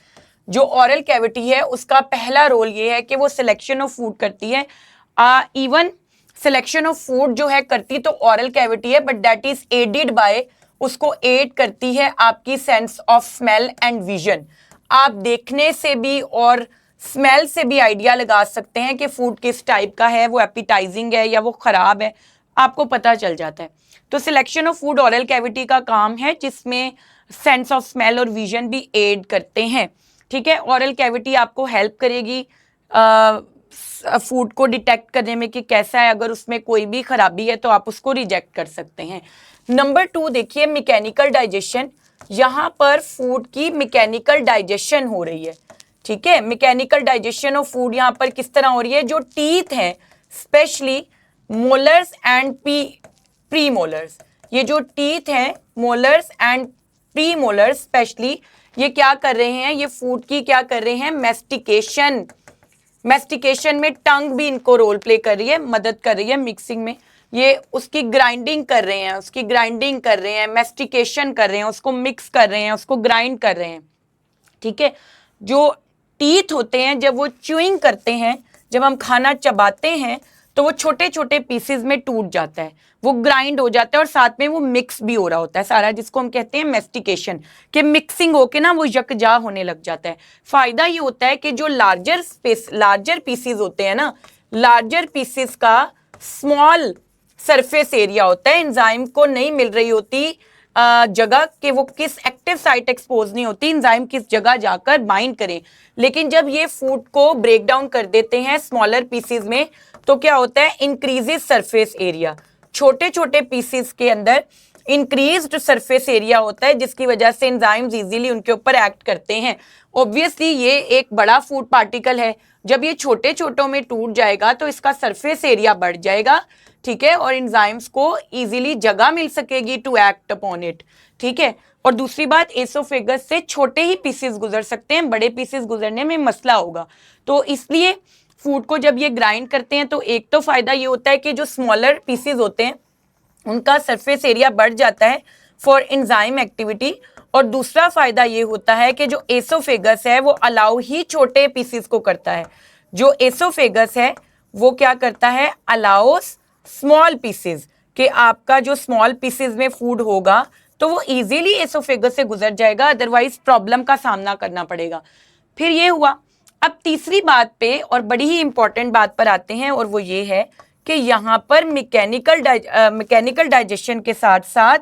जो ओरल कैविटी है उसका पहला रोल ये है कि वो सिलेक्शन ऑफ फूड करती है। इवन सिलेक्शन ऑफ फूड जो है करती तो ओरल कैविटी है, but that is added by, उसको एड करती है आपकी sense of smell and vision. आप देखने से भी और स्मेल से भी आइडिया लगा सकते हैं कि फूड किस टाइप का है, वो एपिटाइजिंग है या वो खराब है, आपको पता चल जाता है। तो selection of food oral cavity का काम है, जिसमें सेंस ऑफ स्मेल और विजन भी एड करते हैं, ठीक है। ओरल कैविटी आपको हेल्प करेगी फूड को डिटेक्ट करने में कि कैसा है, अगर उसमें कोई भी खराबी है तो आप उसको रिजेक्ट कर सकते हैं। नंबर 2 देखिए, मैकेनिकल डाइजेशन। यहाँ पर फूड की मैकेनिकल डाइजेशन हो रही है, ठीक है। मैकेनिकल डाइजेशन ऑफ फूड यहाँ पर किस तरह हो रही है, जो टीथ हैं specially molars and pre molars, ये जो टीथ हैं molars and pre molars specially, ये क्या कर रहे हैं, ये फूड की क्या कर रहे हैं, मैस्टिकेशन। मैस्टिकेशन में टंग भी इनको रोल प्ले कर रही है, मदद कर रही है मिक्सिंग में। ये उसकी ग्राइंडिंग कर रहे हैं, उसकी ग्राइंडिंग कर रहे हैं, मैस्टिकेशन कर रहे हैं, उसको मिक्स कर रहे हैं, उसको ग्राइंड कर रहे हैं, ठीक है। जो टीथ होते हैं जब वो च्यूइंग करते हैं, जब हम खाना चबाते हैं तो वो छोटे छोटे पीसेस में टूट जाता है, वो ग्राइंड हो जाता है और साथ में वो मिक्स भी हो रहा होता है सारा, जिसको हम कहते हैं मैस्टिकेशन, कि मिक्सिंग होके ना वो यकजा होने लग जाता है। फायदा ये होता है कि जो लार्जर पीसेस होते हैं ना, लार्जर पीसेस का स्मॉल सरफेस एरिया होता है, एंजाइम को नहीं मिल रही होती जगह कि वो किस एक्टिव साइट एक्सपोज नहीं होती, एंजाइम किस जगह जाकर बाइंड करें। लेकिन जब ये फूड को ब्रेक डाउन कर देते हैं स्मॉलर पीसेस में, तो क्या होता है, इंक्रीजेस सरफेस एरिया। छोटे छोटे पीसेस के अंदर इंक्रीज्ड सरफेस एरिया होता है, जिसकी वजह से एंजाइम्स इजीली उनके ऊपर एक्ट करते हैं। ऑब्वियसली ये एक बड़ा फूड पार्टिकल है, जब ये छोटे छोटों में टूट जाएगा तो इसका सरफेस एरिया बढ़ जाएगा, ठीक है, और एंजाइम्स को इजीली जगह मिल सकेगी टू एक्ट अपॉन इट, ठीक है। और दूसरी बात, एसोफेगस से छोटे ही पीसेस गुजर सकते हैं, बड़े पीसेस गुजरने में मसला होगा। तो इसलिए फूड को जब ये ग्राइंड करते हैं तो एक तो फायदा ये होता है कि जो स्मॉलर पीसेस होते हैं उनका सरफेस एरिया बढ़ जाता है फॉर एंजाइम एक्टिविटी, और दूसरा फायदा ये होता है कि जो एसोफेगस है वो अलाउ ही छोटे पीसेस को करता है। जो एसोफेगस है वो क्या करता है, अलाउस स्मॉल पीसेस, कि आपका जो स्मॉल पीसेस में फूड होगा तो वो इजीली एसोफेगस से गुजर जाएगा, अदरवाइज प्रॉब्लम का सामना करना पड़ेगा। फिर ये हुआ। अब तीसरी बात पे और बड़ी ही इंपॉर्टेंट बात पर आते हैं, और वो ये है कि यहाँ पर मैकेनिकल डाइजेशन के साथ साथ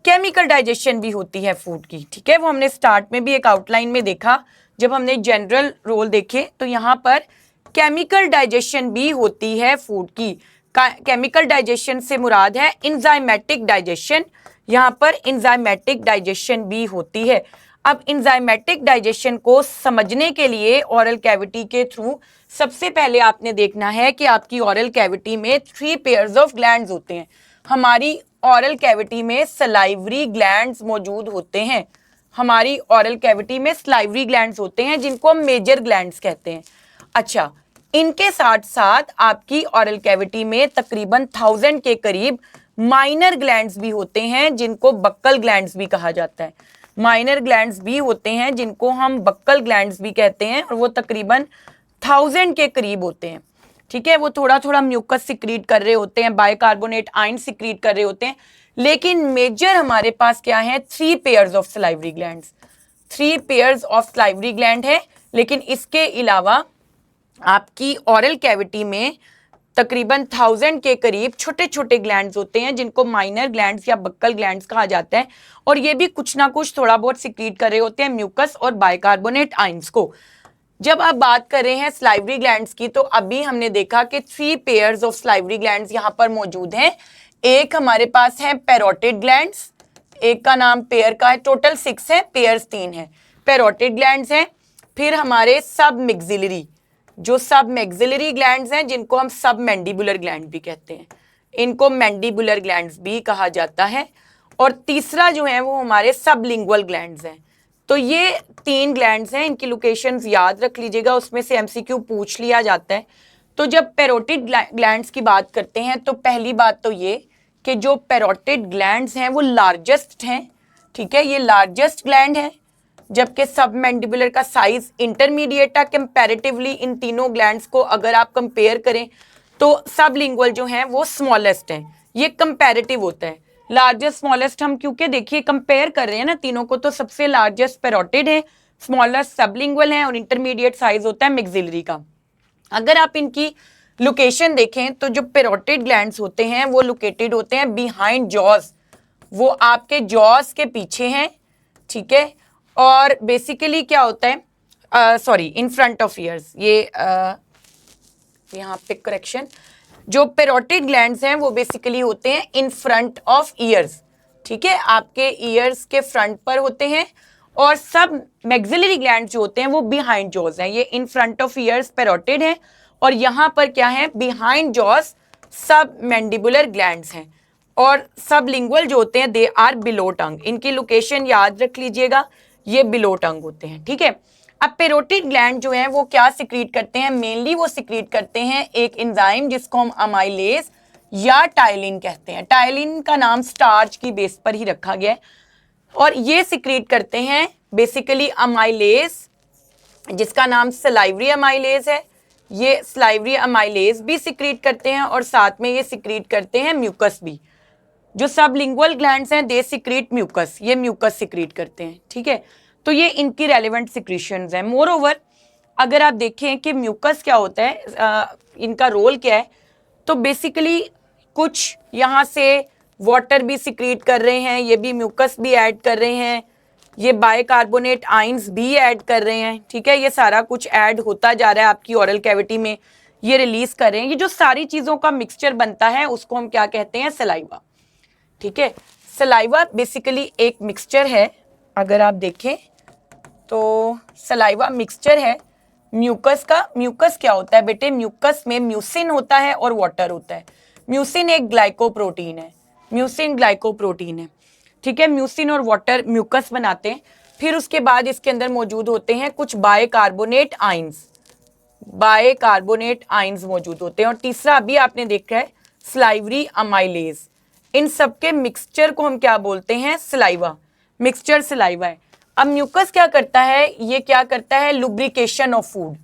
केमिकल डाइजेशन भी होती है फूड की, ठीक है। वो हमने स्टार्ट में भी एक आउटलाइन में देखा, जब हमने जनरल रोल देखे तो यहाँ पर केमिकल डाइजेशन भी होती है फूड की। केमिकल डाइजेशन से मुराद है इंजाइमेटिक डाइजेशन, यहाँ पर इंजाइमेटिक डाइजेशन भी होती है। अब इंजाइमेटिक डाइजेशन को समझने के लिए ओरल कैविटी के थ्रू सबसे पहले आपने देखना है कि आपकी ओरल कैविटी में 3 पेयर्स ऑफ ग्लैंड्स होते हैं। हमारी ओरल कैविटी में सलाइवरी ग्लैंड्स मौजूद होते हैं। हमारी ओरल कैविटी में सलाइवरी ग्लैंड्स होते हैं जिनको हम मेजर ग्लैंड्स कहते हैं। अच्छा, इनके साथ साथ आपकी ओरल कैविटी में तकरीबन 1000 के करीब माइनर ग्लैंड्स भी होते हैं जिनको बक्कल ग्लैंड्स भी कहा जाता है। माइनर ग्लैंड्स भी होते हैं जिनको हम बक्कल ग्लैंड्स भी कहते हैं और वो तकरीबन 1000 के करीब होते हैं। ठीक है, वो थोड़ा थोड़ा म्यूकस सिक्रीट कर रहे होते हैं, बाइकार्बोनेट आयन सिक्रीट कर रहे होते हैं, लेकिन मेजर हमारे पास क्या है, 3 pairs of salivary glands. 3 pairs of salivary gland है, लेकिन इसके अलावा आपकी ओरल कैविटी में तकरीबन 1000 के करीब छोटे छोटे ग्लैंड्स होते हैं जिनको माइनर ग्लैंड्स या बक्कल ग्लैंड्स कहा जाता है, और ये भी कुछ ना कुछ थोड़ा बहुत सिक्रीट कर रहे होते हैं म्यूकस और बाइकार्बोनेट आयंस को। जब आप बात कर रहे हैं सलाइवरी ग्लैंड्स की, तो अभी हमने देखा कि 3 पेयर्स ऑफ सलाइवरी ग्लैंड्स यहाँ पर मौजूद हैं। एक हमारे पास है पैरोटिड ग्लैंड्स, एक का नाम पेयर का है, टोटल 6 है, पेयर्स 3 है। पैरोटिड ग्लैंड्स हैं। फिर हमारे सब मैक्सिलरी, जो सब मैक्सिलरी ग्लैंड्स हैं जिनको हम सब मैंडिबुलर ग्लैंड भी कहते हैं, इनको मैंडिबुलर ग्लैंड्स भी कहा जाता है। और तीसरा जो है वो हमारे सबलिंगुअल ग्लैंड्स हैं। तो ये 3 ग्लैंड्स हैं, इनकी लोकेशंस याद रख लीजिएगा, उसमें से एमसीक्यू पूछ लिया जाता है। तो जब पैरोटिड ग्लैंड्स की बात करते हैं तो पहली बात तो ये कि जो पैरोटिड ग्लैंड्स हैं वो लार्जेस्ट हैं। ठीक है, ये लार्जेस्ट ग्लैंड है, जबकि सब मैंडिबुलर का साइज इंटरमीडिएट है कंपैरेटिवली। इन तीनों ग्लैंड्स को अगर आप कंपेयर करें तो सबलिंगुअल जो है वो स्मॉलेस्ट है। ये कंपैरेटिव होता है, लार्जेस्ट स्मॉलेस्ट हम क्योंकि देखिए कंपेयर कर रहे हैं ना तीनों को, तो सबसे लार्जेस्ट पैरोटिड है, स्मॉलेस्ट सबलिंगुअल है और इंटरमीडिएट साइज होता है मैक्सिलरी का। अगर आप इनकी लोकेशन देखें तो जो पैरोटिड ग्लैंड्स होते हैं वो लोकेटेड होते हैं बिहाइंड जॉज, वो आपके जॉज के पीछे हैं। ठीक है, और बेसिकली क्या होता है, sorry, in front of years, ये यहाँ पे करेक्शन, जो पैरोटिड ग्लैंड्स हैं वो बेसिकली होते हैं इन फ्रंट ऑफ ईयर्स। ठीक है, आपके ईयर्स के फ्रंट पर होते हैं, और सब मैक्सिलरी ग्लैंड्स जो होते हैं वो बिहाइंड जॉज हैं। ये in front of years parotid हैं, और यहाँ पर क्या है, बिहाइंड जॉज सब मैंडिबुलर ग्लैंड्स हैं। और सबलिंगुअल जो होते हैं दे आर बिलो टंग, इनकी लोकेशन याद रख लीजिएगा, ये बिलो टंग होते हैं। ठीक है, अब पैरोटिड ग्लैंड जो है वो क्या सिक्रीट करते हैं, मेनली वो सिक्रीट करते हैं एक एंजाइम जिसको हम अमाइलेज या टाइलिन कहते हैं। टाइलिन का नाम स्टार्च की बेस पर ही रखा गया है, और ये सिक्रीट करते हैं बेसिकली अमाइलेज, जिसका नाम सलाइवरी अमाइलेज है। ये सलाइवरी अमाइलेज भी सिक्रीट करते हैं, और साथ में ये सिक्रीट करते हैं म्यूकस भी। जो सबलिंगुअल ग्लैंड्स हैं दे सिक्रीट म्यूकस, ये म्यूकस सिक्रीट करते हैं। ठीक है, तो ये इनकी रेलेवेंट सिक्रीशंस हैं। मोर ओवर अगर आप देखें कि म्यूकस क्या होता है, इनका रोल क्या है, तो बेसिकली कुछ यहाँ से वाटर भी सिक्रीट कर रहे हैं, ये भी म्यूकस भी ऐड कर रहे हैं, ये बाइकार्बोनेट आयंस भी ऐड कर रहे हैं। ठीक है, ये सारा कुछ ऐड होता जा रहा है आपकी ओरल कैविटी में, ये रिलीज कर रहे हैं। ये जो सारी चीज़ों का मिक्सचर बनता है उसको हम क्या कहते हैं, सलाइवा। ठीक है, सलाइवा बेसिकली एक मिक्सचर है। अगर आप देखें तो सलाइवा मिक्सचर है म्यूकस का। म्यूकस क्या होता है बेटे, म्यूकस में म्यूसिन होता है और वाटर होता है। म्यूसिन एक ग्लाइकोप्रोटीन है, म्यूसिन ग्लाइकोप्रोटीन है। ठीक है, म्यूसिन और वाटर म्यूकस बनाते हैं। फिर उसके बाद इसके अंदर मौजूद होते हैं कुछ बाइकार्बोनेट आयंस, बाइकार्बोनेट आयंस मौजूद होते हैं। और तीसरा अभी आपने देखा है सलाइवरी अमाइलेज। इन सबके मिक्सचर को हम क्या बोलते हैं, सलाइवा। मिक्सचर सलाइवा है। अब म्यूकस क्या करता है, ये क्या करता है, लुब्रिकेशन ऑफ फूड।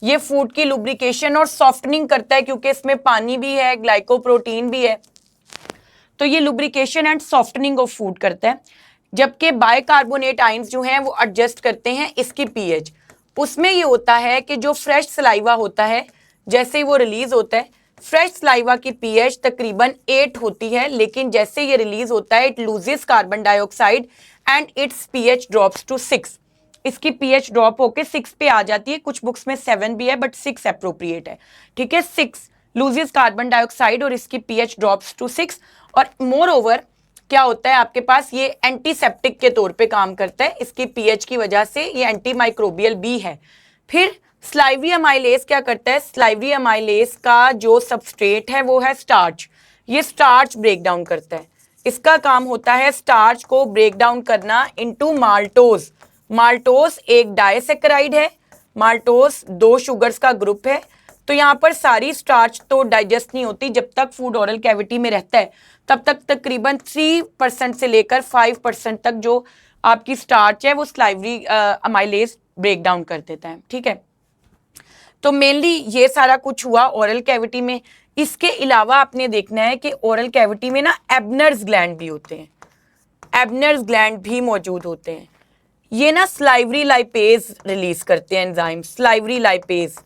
ये फूड की लुब्रिकेशन और सॉफ्टनिंग करता है, क्योंकि इसमें पानी भी है, ग्लाइकोप्रोटीन भी है, तो ये lubrication and softening of food करता है। जबकि बाइकार्बोनेट आयंस जो हैं वो एडजस्ट करते हैं इसकी पीएच। उसमें ये होता है कि जो फ्रेश सलाइवा होता है, जैसे ही वो रिलीज होता है, फ्रेश सलाइवा की पीएच तकरीबन 8 होती है, लेकिन जैसे ये रिलीज होता है it loses carbon dioxide and its pH drops to 6। इसकी पीएच ड्रॉप होके 6 पे आ जाती है, कुछ बुक्स में 7 भी है बट 6 अप्रोप्रिएट है, ठीक है। 6 लूजेस कार्बन डाइऑक्साइड और इसकी पीएच ड्रॉप्स टू 6। और मोर ओवर क्या होता है आपके पास, ये एंटीसेप्टिक के तौर पे काम करता है, इसकी पीएच की वजह से ये एंटी माइक्रोबियल भी है। फिर स्लाइवरी अमाइलेज क्या करता है, स्लाइवरी अमाइलेज का जो सबस्ट्रेट है वो है स्टार्च, ये स्टार्च ब्रेक डाउन करता है। इसका काम होता है स्टार्च को ब्रेक डाउन करना इनटू माल्टोज। माल्टोज एक डाइसैकेराइड है, माल्टोज 2 शुगर्स का ग्रुप है। तो यहाँ पर सारी स्टार्च तो डाइजेस्ट नहीं होती, जब तक फूड ओरल कैविटी में रहता है तब तक तकरीबन 3% से लेकर 5% तक जो आपकी स्टार्च है वो स्लाइवरी अमाइलेज ब्रेक डाउन कर देता है, ठीक है। तो मेनली ये सारा कुछ हुआ ओरल कैविटी में। इसके अलावा आपने देखना है कि ओरल कैविटी में ना एब्नर्स ग्लैंड भी होते हैं, एब्नर्स ग्लैंड भी मौजूद होते हैं। ये ना स्लाइवरी लाइपेज रिलीज करते हैं एंजाइम, स्लाइवरी लाइपेज।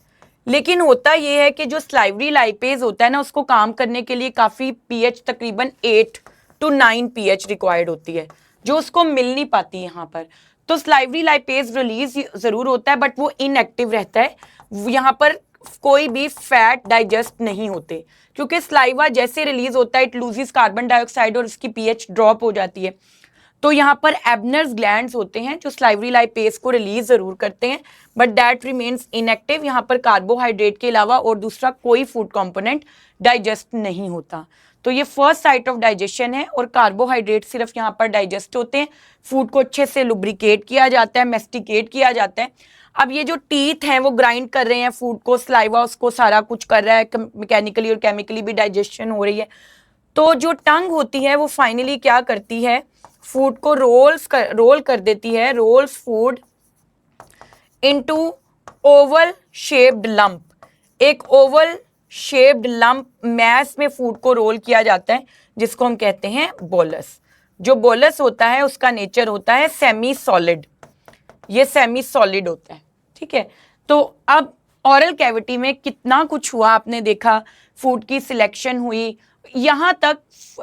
लेकिन होता ये है कि जो स्लाइवरी लाइपेज होता है ना, उसको काम करने के लिए काफ़ी पीएच तकरीबन 8 to 9 पीएच रिक्वायर्ड होती है, जो उसको मिल नहीं पाती यहाँ पर। तो स्लाइवरी लाइपेज रिलीज ज़रूर होता है बट वो इनएक्टिव रहता है, यहाँ पर कोई भी फैट डाइजेस्ट नहीं होते, क्योंकि स्लाइवा जैसे रिलीज होता है इट लूजेस कार्बन डाइऑक्साइड और इसकी पीएच ड्रॉप हो जाती है। तो यहाँ पर एब्नर्स ग्लैंड्स होते हैं जो स्लाइवरी लाइपेज को रिलीज जरूर करते हैं बट दैट रिमेन्स इनएक्टिव। यहाँ पर कार्बोहाइड्रेट के अलावा और दूसरा कोई फूड कंपोनेंट डाइजेस्ट नहीं होता। तो ये फर्स्ट साइट ऑफ डाइजेशन है और कार्बोहाइड्रेट सिर्फ यहाँ पर डाइजेस्ट होते हैं, फूड को अच्छे से लुब्रिकेट किया जाता है, मेस्टिकेट किया जाता है। अब ये जो टीथ हैं वो ग्राइंड कर रहे हैं फूड को, स्लाइवा उसको सारा कुछ कर रहा है, मैकेनिकली और केमिकली भी डाइजेशन हो रही है। तो जो टंग होती है वो फाइनली क्या करती है, फूड को रोल कर देती है, rolls food into oval shaped lump. एक ओवल शेप्ड लंप मैस में फूड को रोल किया जाता है जिसको हम कहते हैं बोलस। जो बोलस होता है उसका नेचर होता है सेमी सॉलिड, ये सेमी सॉलिड होता है, ठीक है। तो अब ओरल कैविटी में कितना कुछ हुआ आपने देखा, फूड की सिलेक्शन हुई, यहाँ तक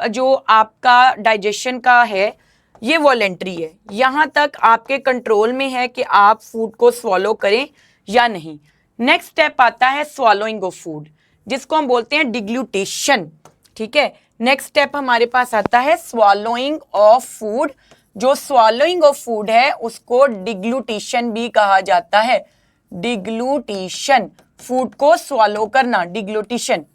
जो आपका डाइजेशन का है ये वॉलेंट्री है, यहाँ तक आपके कंट्रोल में है कि आप फूड को स्वॉलो करें या नहीं। नेक्स्ट स्टेप आता है स्वॉलोइंग ऑफ फूड, जिसको हम बोलते हैं डिग्लूटेशन, ठीक है। नेक्स्ट स्टेप हमारे पास आता है स्वॉलोइंग ऑफ फूड। जो स्वॉलोइंग ऑफ फूड है उसको डिग्लूटेशन भी कहा जाता है। डिग्लूटेशन, फूड को स्वॉलो करना, डिग्लूटेशन।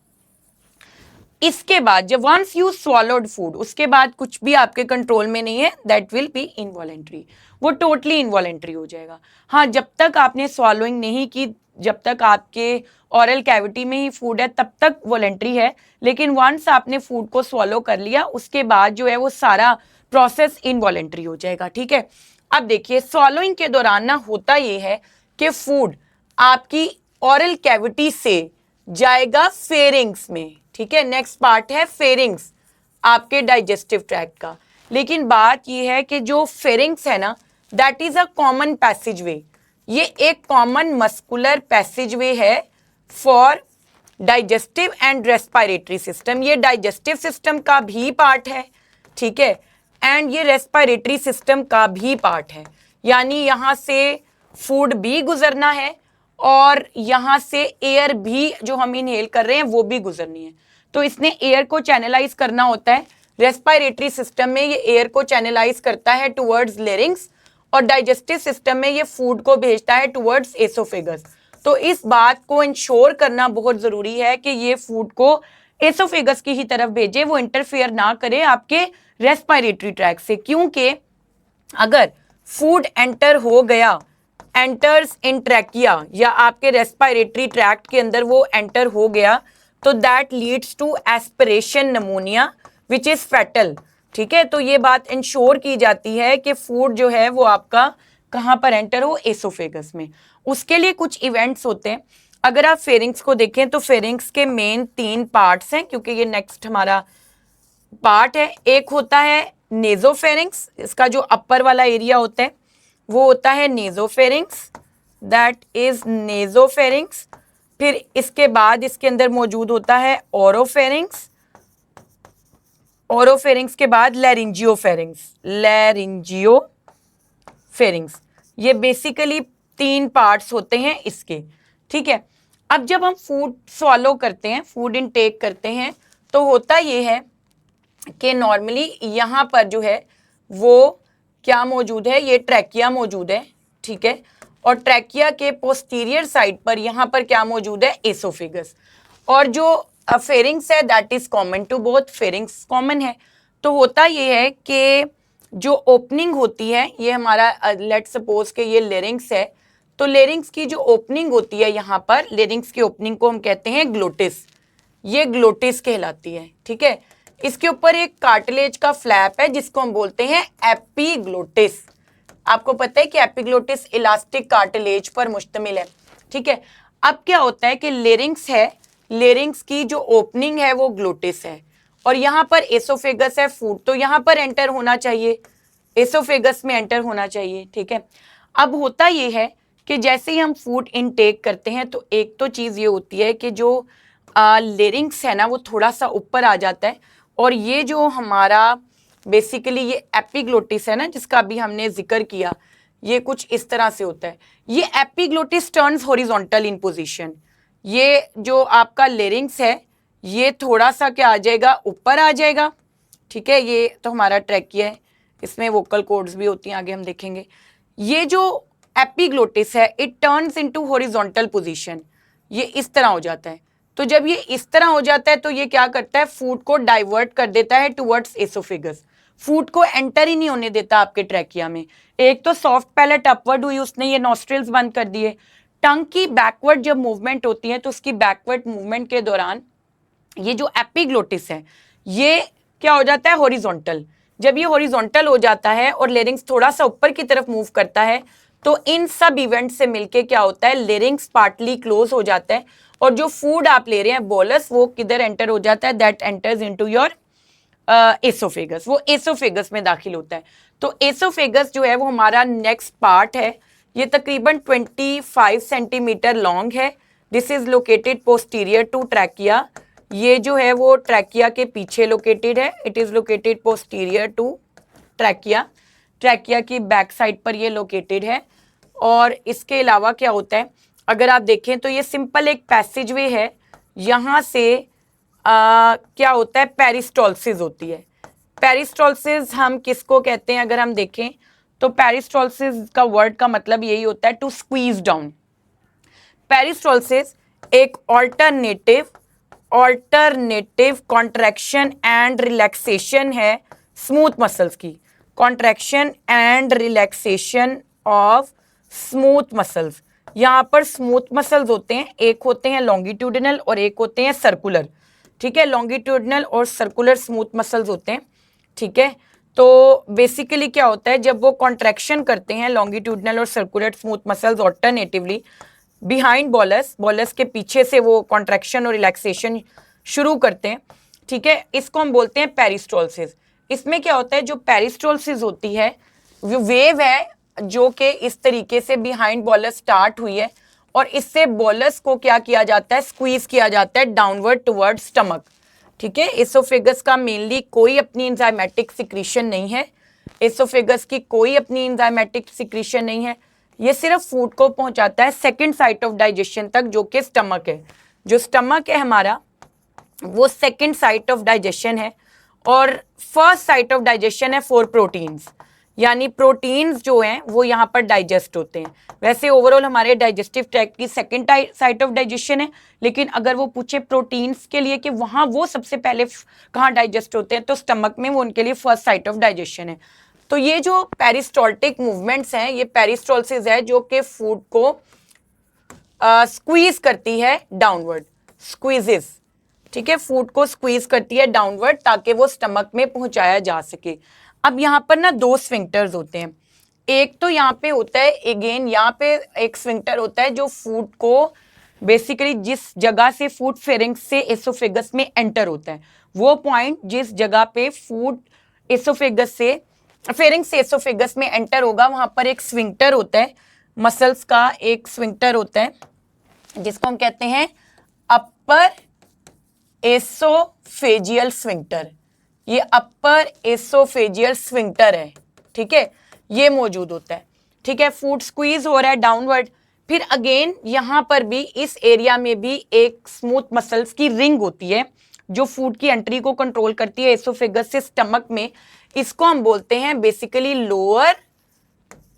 इसके बाद जब वंस यू स्वॉलोड फूड, उसके बाद कुछ भी आपके कंट्रोल में नहीं है, दैट विल बी इनवॉलेंट्री, वो टोटली इनवॉलेंट्री हो जाएगा। हाँ, जब तक आपने स्वॉलोइंग नहीं की, जब तक आपके ओरल कैविटी में ही फूड है तब तक वॉलेंट्री है, लेकिन वंस आपने फूड को स्वॉलो कर लिया उसके बाद जो है वो सारा प्रोसेस इनवॉलेंट्री हो जाएगा, ठीक है। अब देखिए स्वॉलोइंग के दौरान ना होता ये है कि फूड आपकी ओरल कैविटी से जाएगा फेरिंग्स में, ठीक है। नेक्स्ट पार्ट है फेरिंग्स आपके डाइजेस्टिव ट्रैक्ट का। लेकिन बात यह है कि जो फेरिंग्स है ना, दैट इज अ कॉमन पैसेजवे, ये एक कॉमन मस्कुलर पैसेजवे है for digestive and respiratory system. ये डाइजेस्टिव सिस्टम का भी पार्ट है, ठीक है, एंड ये रेस्पिरेटरी सिस्टम का भी पार्ट है। यानी यहाँ से फूड भी गुजरना है और यहाँ से एयर भी जो हम इनहेल कर रहे हैं वो भी गुजरनी है। तो इसने एयर को चैनलाइज करना होता है। रेस्पिरेटरी सिस्टम में ये एयर को चैनलाइज करता है टुवर्ड्स लेरिंग्स और डाइजेस्टिव सिस्टम में ये फूड को भेजता है टुवर्ड्स एसोफेगस। तो इस बात को इंश्योर करना बहुत ज़रूरी है कि ये फूड को एसोफेगस की ही तरफ भेजे, वो इंटरफेयर ना करे आपके रेस्पिरेटरी ट्रैक से। क्योंकि अगर फूड एंटर हो गया, एंटर्स इन ट्रैकिया या आपके रेस्पिरेटरी ट्रैक्ट के अंदर वो एंटर हो गया, तो that leads to aspiration pneumonia which is fatal, ठीक है। तो ये बात इंश्योर की जाती है कि फूड जो है वो आपका कहाँ पर एंटर हो, एसोफेगस में। उसके लिए कुछ इवेंट्स होते हैं। अगर आप फेरिंग्स को देखें तो फेरिंग्स के मेन 3 पार्ट्स हैं, क्योंकि ये नेक्स्ट हमारा पार्ट है। एक होता है नेजोफेरिंग्स, इसका जो अपर वाला एरिया होता है वो होता है नेजोफेरिंग्स, दैट इज नेजोफेरिंग्स। फिर इसके बाद इसके अंदर मौजूद होता है ओरोफेरिंग्स, ओरोफेरिंग्स के बाद लैरिंजियोफेरिंग्स, लैरिंजियोफेरिंग्स। ये बेसिकली 3 पार्ट्स होते हैं इसके, ठीक है। अब जब हम फूड स्वॉलो करते हैं, फूड इनटेक करते हैं, तो होता ये है कि नॉर्मली यहाँ पर जो है वो क्या मौजूद है, ये ट्रैकिया मौजूद है, ठीक है। और ट्रैकिया के पोस्टीरियर साइड पर यहाँ पर क्या मौजूद है, एसोफेगस। और जो फेरिंग्स है that is common to both, pharynx common है। तो होता ये है कि जो ओपनिंग होती है, ये हमारा लेट सपोज के ये लेरिंग्स है, तो लेरिंग्स की जो ओपनिंग होती है यहाँ पर, लेरिंग्स की ओपनिंग को हम कहते हैं ग्लोटिस, ये ग्लोटिस कहलाती है, ठीक है। इसके ऊपर एक कार्टिलेज का फ्लैप है जिसको हम बोलते हैं एपिग्लोटिस। आपको पता है कि एपिग्लोटिस इलास्टिक कार्टिलेज पर मुश्तमिल है, ठीक है। अब क्या होता है कि लेरिंग्स है, लेरिंग्स की जो ओपनिंग है वो ग्लोटिस है, और यहाँ पर एसोफेगस है, फूड तो यहाँ पर एंटर होना चाहिए, एसोफेगस में एंटर होना चाहिए, ठीक है। अब होता ये है कि जैसे ही हम फूड इनटेक करते हैं तो एक तो चीज़ ये होती है कि जो लेरिंग्स है ना वो थोड़ा सा ऊपर आ जाता है, और ये जो हमारा बेसिकली ये एपिग्लोटिस है ना जिसका अभी हमने जिक्र किया, ये कुछ इस तरह से होता है। ये एपिग्लोटिस टर्न्स हॉरिजॉन्टल इन पोजीशन, ये जो आपका लेरिंग्स है ये थोड़ा सा क्या आ जाएगा, ऊपर आ जाएगा, ठीक है। ये तो हमारा ट्रैकिया है, इसमें वोकल कॉर्ड्स भी होती हैं, आगे हम देखेंगे। ये जो एपिग्लोटिस है it turns into horizontal position, ये इस तरह हो जाता है। तो जब ये इस तरह हो जाता है तो ये क्या करता है, फूड को डाइवर्ट कर देता है टुवर्ड्स एसोफेगस, फूड को एंटर ही नहीं होने देता आपके ट्रैकिया में। एक तो सॉफ्ट पैलेट अपवर्ड हुई, उसने ये नॉस्ट्रिल्स बंद कर दिए। टंग की बैकवर्ड जब मूवमेंट होती है तो उसकी बैकवर्ड मूवमेंट के दौरान ये जो एपिग्लोटिस है ये क्या हो जाता है, हॉरिजॉन्टल। जब ये हॉरिजॉन्टल हो जाता है और लेरिंग्स थोड़ा सा ऊपर की तरफ मूव करता है तो इन सब इवेंट से मिलके क्या होता है, लेरिंग्स पार्टली क्लोज हो जाता है, और जो फूड आप ले रहे हैं बोलस वो किधर एंटर हो जाता है, that enters into your oesophagus, वो एसोफेगस में दाखिल होता है। तो एसोफेगस जो है वो हमारा नेक्स्ट पार्ट है, ये तकरीबन 25 सेंटीमीटर लॉन्ग है। This is located posterior to trachea, ये जो है वो ट्रैकिया के पीछे लोकेटेड है, it is located posterior to trachea, trachea की बैक साइड पर ये लोकेटेड है। और इसके अलावा क्या होता है, अगर आप देखें तो ये सिंपल एक पैसेजवे है, यहाँ से क्या होता है, पेरिस्टोल्सिस होती है। पेरिस्टोल्सिस हम किसको कहते हैं, अगर हम देखें तो पेरिस्टोल्सिस का वर्ड का मतलब यही होता है टू स्क्वीज डाउन। पेरिस्टोल्सिस एक ऑल्टरनेटिव कॉन्ट्रैक्शन एंड रिलैक्सेशन है स्मूथ मसल्स की, contraction and relaxation of smooth muscles. यहाँ पर स्मूथ मसल्स होते हैं, एक होते हैं लॉन्गिट्यूडिनल और एक होते हैं सर्कुलर, ठीक है। लॉन्गिट्यूडिनल और सर्कुलर स्मूथ मसल्स होते हैं, ठीक है। तो बेसिकली क्या होता है, जब वो कॉन्ट्रैक्शन करते हैं लॉन्गिट्यूडिनल और circular smooth muscles alternatively behind bolus, bolus के पीछे से वो कॉन्ट्रैक्शन और रिलैक्सेशन शुरू करते हैं, ठीक है। इसको हम बोलते हैं पेरिस्टोल्सिस। इसमें क्या होता है, जो पेरिस्टोल्सिस होती है वो वेव है जो कि इस तरीके से बिहाइंड बॉलस स्टार्ट हुई है, और इससे बॉलस को क्या किया जाता है, स्क्वीज किया जाता है डाउनवर्ड टुवर्ड स्टमक, ठीक है। एसोफेगस का मेनली कोई अपनी एंजाइमेटिक सिक्रीशन नहीं है, एसोफेगस की कोई अपनी एंजाइमेटिक सिक्रीशन नहीं है, ये सिर्फ फूड को पहुंचाता है सेकंड साइट ऑफ डाइजेशन तक, जो कि स्टमक है। जो स्टमक है हमारा वो सेकंड साइट ऑफ डाइजेशन है, और फर्स्ट साइट ऑफ डाइजेशन है फॉर प्रोटीन्स, यानी प्रोटीन्स जो हैं वो यहाँ पर डाइजेस्ट होते हैं। वैसे ओवरऑल हमारे डाइजेस्टिव ट्रैक्ट की सेकंड साइट ऑफ डाइजेशन है, लेकिन अगर वो पूछे प्रोटीन्स के लिए कि वहाँ वो सबसे पहले कहाँ डाइजेस्ट होते हैं, तो स्टमक में वो उनके लिए फर्स्ट साइट ऑफ डाइजेशन है। तो ये जो पेरिस्टोल्टिक मूवमेंट्स हैं, ये पेरिस्टोल्सिस है जो कि फूड को स्क्वीज करती है डाउनवर्ड, स्क्वीजेस, ठीक है, फूड को स्क्वीज करती है डाउनवर्ड ताकि वो स्टमक में पहुंचाया जा सके। अब यहाँ पर ना 2 स्फिंक्टर्स होते हैं, एक तो यहाँ पे होता है, अगेन यहाँ पे एक स्फिंक्टर होता है जो फूड को बेसिकली जिस जगह से फूड फेरिंग्स से एसोफेगस में एंटर होता है, वो पॉइंट जिस जगह पे फूड एसोफेगस से फेरिंग्स से एसोफेगस में एंटर होगा, वहां पर एक स्फिंक्टर होता है, मसल्स का एक स्फिंक्टर होता है जिसको हम कहते हैं अपर एसोफेजियल स्फिंक्टर। ये अपर एसोफेजियल स्फिंक्टर है, ठीक है, ये मौजूद होता है। ठीक है, फूड स्क्वीज हो रहा है डाउनवर्ड। फिर अगेन यहाँ पर भी इस एरिया में भी एक स्मूथ मसल्स की रिंग होती है जो फूड की एंट्री को कंट्रोल करती है एसोफेगस से स्टमक में। इसको हम बोलते हैं बेसिकली लोअर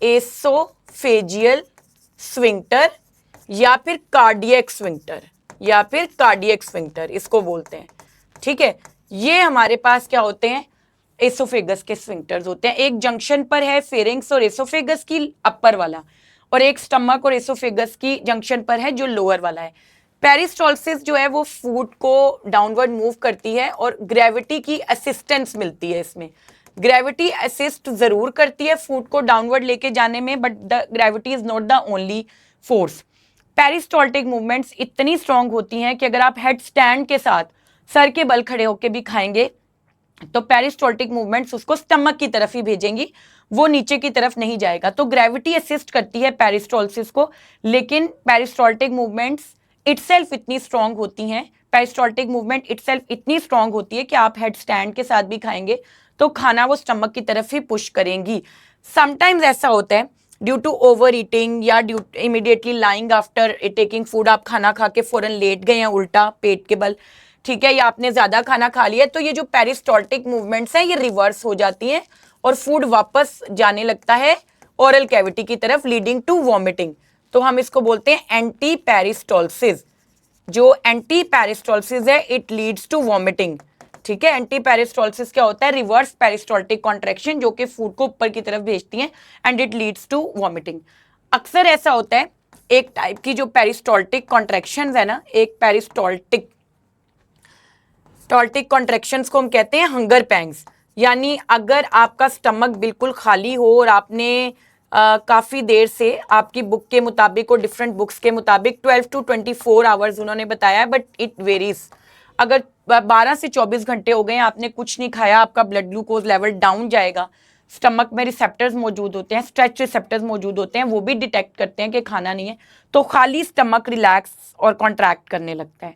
एसोफेजियल स्विंक्टर या फिर कार्डियक स्विंक्टर, या फिर कार्डियक स्विंक्टर इसको बोलते हैं। ठीक है, ये हमारे पास क्या होते हैं, एसोफेगस के स्विंक्टर्स होते हैं। एक जंक्शन पर है फेरिंग्स और एसोफेगस की अपर वाला, और एक स्टमक और एसोफेगस की जंक्शन पर है जो लोअर वाला है। पेरिस्टोलसिस जो है वो फूड को डाउनवर्ड मूव करती है और ग्रेविटी की असिस्टेंस मिलती है इसमें। ग्रेविटी असिस्ट जरूर करती है फूड को डाउनवर्ड लेके जाने में, but the gravity is not the only force. Peristaltic movements इतनी स्ट्रांग होती हैं कि अगर आप हेड स्टैंड के साथ सर के बल खड़े होकर भी खाएंगे तो पेरिस्टोल्टिक मूवमेंट्स उसको स्टमक की तरफ ही भेजेंगी, वो नीचे की तरफ नहीं जाएगा। तो ग्रेविटी असिस्ट करती है पेरिस्टोलसिस को, लेकिन पेरिस्टोल्टिक मूवमेंट्स इटसेल्फ इतनी स्ट्रांग होती हैं, पेरिस्टोल्टिक मूवमेंट इटसेल्फ इतनी स्ट्रांग होती है कि आप हेड स्टैंड के साथ भी खाएंगे तो खाना वो स्टमक की तरफ ही पुश करेंगी। समटाइम्स ऐसा होता है ड्यू टू ओवर ईटिंग या due immediately lying after taking food, आप खाना खा के फौरन लेट गए हैं उल्टा पेट के बल, ठीक है, या आपने ज्यादा खाना खा लिया, तो ये जो पेरिस्टोल्टिक मूवमेंट्स हैं ये रिवर्स हो जाती हैं और फूड वापस जाने लगता है ओरल कैविटी की तरफ, लीडिंग टू वॉमिटिंग। तो हम इसको बोलते हैं एंटी पेरिस्टोलसिस। जो एंटी पेरिस्टोलसिस है इट लीड्स टू वॉमिटिंग। ठीक है, एंटी पेरिस्टोलसिस क्या होता है, रिवर्स पेरिस्टोल्टिक कॉन्ट्रैक्शन जो कि फूड को ऊपर की तरफ भेजती है and it leads to vomiting. अक्सर ऐसा होता है, एक टाइप की जो पेरिस्टोल्टिक कॉन्ट्रैक्शंस है ना, एक पेरिस्टोल्टिक कॉन्ट्रैक्शंस को हम कहते हैं हंगर पैंग्स। यानी अगर आपका स्टमक बिल्कुल खाली हो और आपने काफ़ी देर से, आपकी बुक के मुताबिक और डिफरेंट बुक्स के मुताबिक 12 to 24 आवर्स उन्होंने बताया, बट इट वेरीज। अगर 12 से 24 घंटे हो गए आपने कुछ नहीं खाया, आपका ब्लड ग्लूकोज लेवल डाउन जाएगा। स्टमक में रिसेप्टर्स मौजूद होते हैं, स्ट्रेच रिसेप्टर्स मौजूद होते हैं, वो भी डिटेक्ट करते हैं कि खाना नहीं है, तो खाली स्टमक रिलैक्स और कॉन्ट्रैक्ट करने लगता है।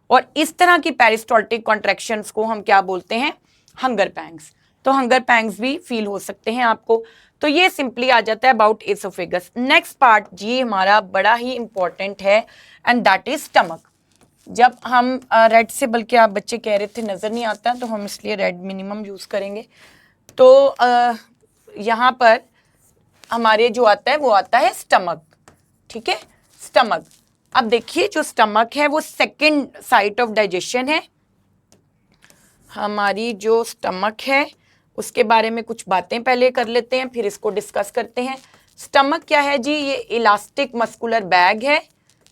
और इस तरह की पेरिस्टोल्टिक कॉन्ट्रैक्शंस को हम क्या बोलते हैं, हंगर पैंग्स। तो हंगर पैंग्स भी फील हो सकते हैं आपको। तो ये सिंपली आ जाता है अबाउट एसोफेगस। नेक्स्ट पार्ट जी हमारा बड़ा ही इंपॉर्टेंट है एंड दैट इज स्टमक। जब हम रेड से, बल्कि आप बच्चे कह रहे थे नज़र नहीं आता, तो हम इसलिए रेड मिनिमम यूज़ करेंगे। तो यहाँ पर हमारे जो आता है वो आता है स्टमक। ठीक है, स्टमक। अब देखिए जो स्टमक है वो सेकंड साइट ऑफ डाइजेशन है। हमारी जो स्टमक है उसके बारे में कुछ बातें पहले कर लेते हैं, फिर इसको डिस्कस करते हैं। स्टमक क्या है जी, ये इलास्टिक मस्कुलर बैग है।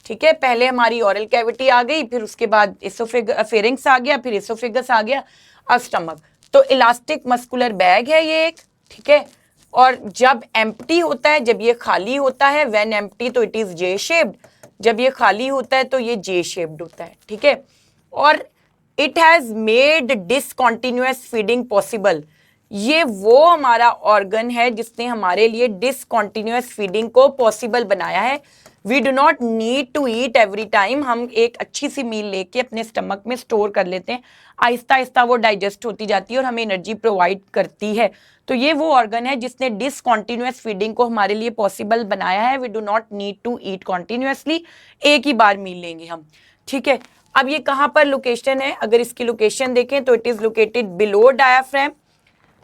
ठीक है, पहले हमारी ओरल कैविटी आ गई, फिर उसके बाद फेरिंग्स आ गया, फिर एसोफेगस आ गया, अब स्टमक। तो इलास्टिक मस्कुलर बैग है ये एक। ठीक है, और जब एम्प्टी होता है, जब ये खाली होता है, व्हेन एम्प्टी तो इट इज जे शेप्ड, जब ये खाली होता है तो ये जे शेप्ड होता है। ठीक है, और it has made discontinuous feeding possible. ये वो हमारा ऑर्गन है जिसने हमारे लिए डिसकॉन्टिन्यूअस फीडिंग को पॉसिबल बनाया है। We do not need to eat every time. हम एक अच्छी सी मील लेके अपने स्टमक में स्टोर कर लेते हैं, आहिस्ता आहिस्ता वो डाइजेस्ट होती जाती है और हमें एनर्जी प्रोवाइड करती है। तो ये वो ऑर्गन है जिसने डिसकॉन्टिन्यूअस फीडिंग को हमारे लिए पॉसिबल बनाया है। We do not need to eat continuously, एक ही बार मील लेंगे हम। ठीक है, अब ये कहाँ पर लोकेशन है, अगर इसकी लोकेशन देखें तो it is located below diaphragm.